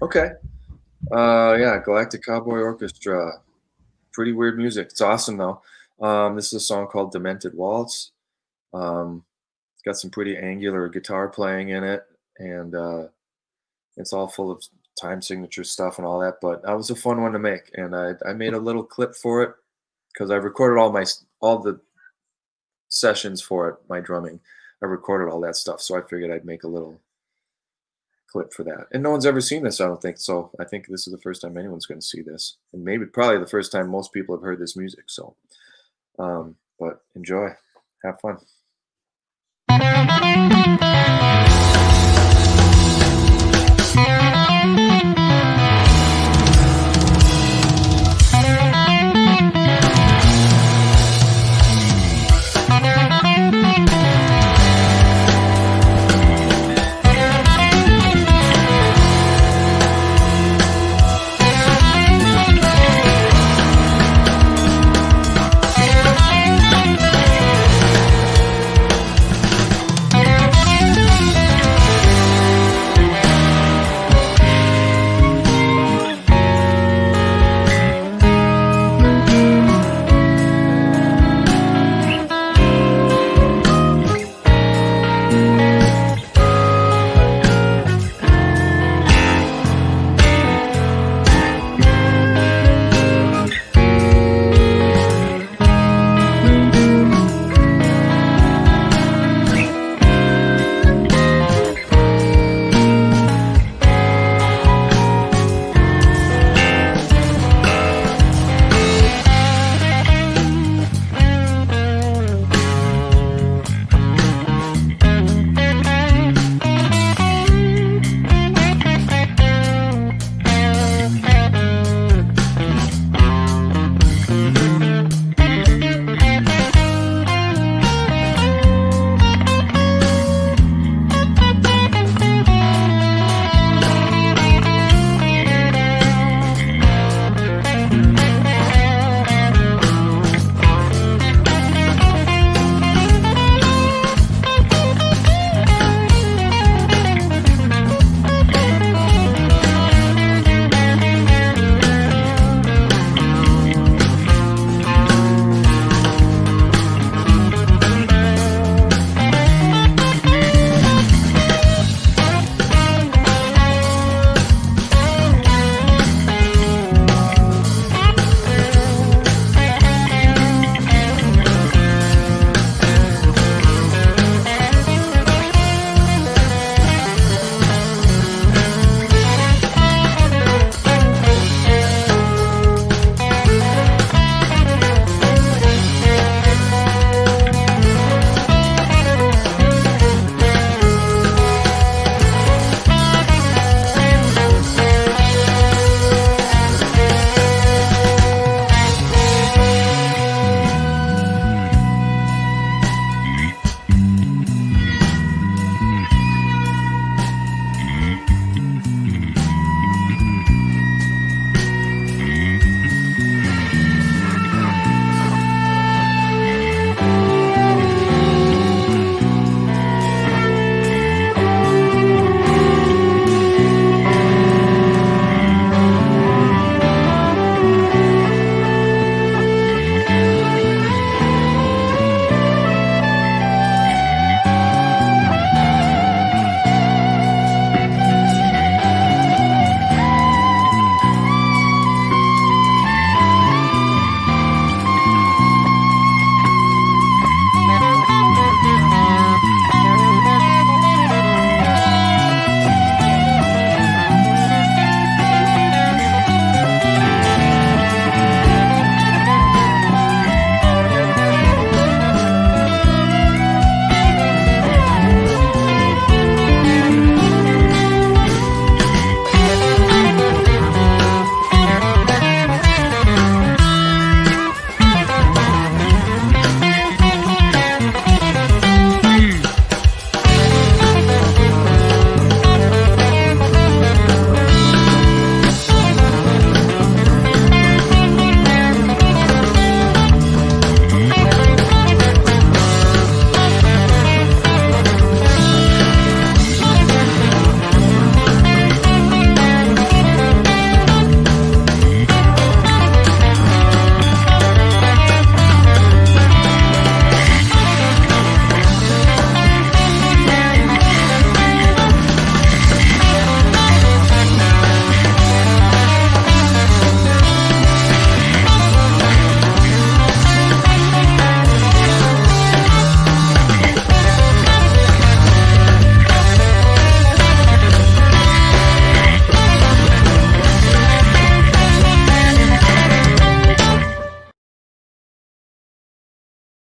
Okay. Galactic Cowboy Orchestra. Pretty weird music. It's awesome though. This is a song called Demented Waltz. It's got some pretty angular guitar playing in it, and it's all full of time signature stuff and all that, but that was a fun one to make, and I made a little clip for it because I recorded all the sessions for it, my drumming. I recorded all that stuff, so I figured I'd make a little clip for that. And no one's ever seen this, I don't think, so I think this is the first time anyone's going to see this, and probably the first time most people have heard this music. So but enjoy, have fun.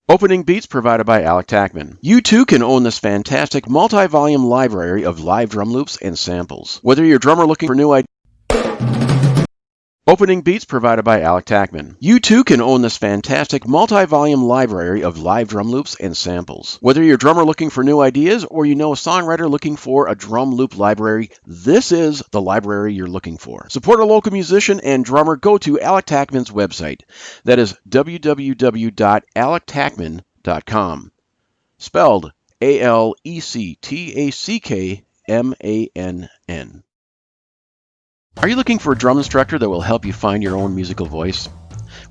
Opening beats provided by Alec Tackman. You too can own this fantastic multi-volume library of live drum loops and samples. Whether you're a drummer looking for new ideas, Opening beats provided by Alec Tackman. You too can own this fantastic multi-volume library of live drum loops and samples. Whether you're a drummer looking for new ideas or you know a songwriter looking for a drum loop library, this is the library you're looking for. Support a local musician and drummer. Go to Alec Tackman's website. That is www.alectackman.com. Spelled ALECTACKMANN. Are you looking for a drum instructor that will help you find your own musical voice?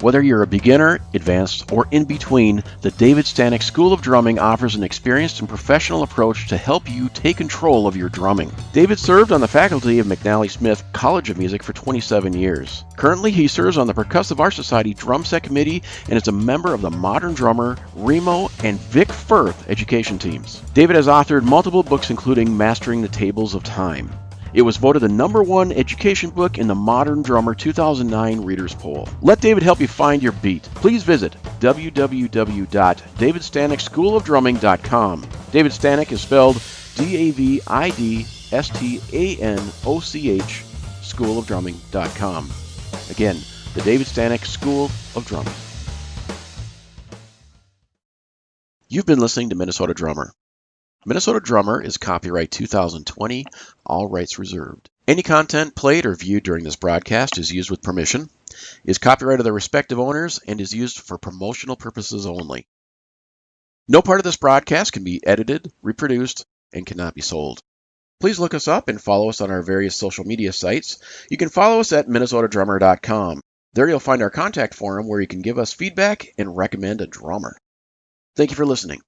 Whether you're a beginner, advanced, or in between, the David Stanek School of Drumming offers an experienced and professional approach to help you take control of your drumming. David served on the faculty of McNally Smith College of Music for 27 years. Currently, he serves on the Percussive Art Society Drum Set Committee and is a member of the Modern Drummer, Remo, and Vic Firth education teams. David has authored multiple books including Mastering the Tables of Time. It was voted the #1 education book in the Modern Drummer 2009 Readers Poll. Let David help you find your beat. Please visit www.davidstanekschoolofdrumming.com. David Stanek is spelled DAVIDSTANOCH, schoolofdrumming.com. Again, the David Stanek School of Drumming. You've been listening to Minnesota Drummer. Minnesota Drummer is copyright 2020, all rights reserved. Any content played or viewed during this broadcast is used with permission, is copyright of the respective owners, and is used for promotional purposes only. No part of this broadcast can be edited, reproduced, and cannot be sold. Please look us up and follow us on our various social media sites. You can follow us at minnesotadrummer.com. There you'll find our contact forum where you can give us feedback and recommend a drummer. Thank you for listening.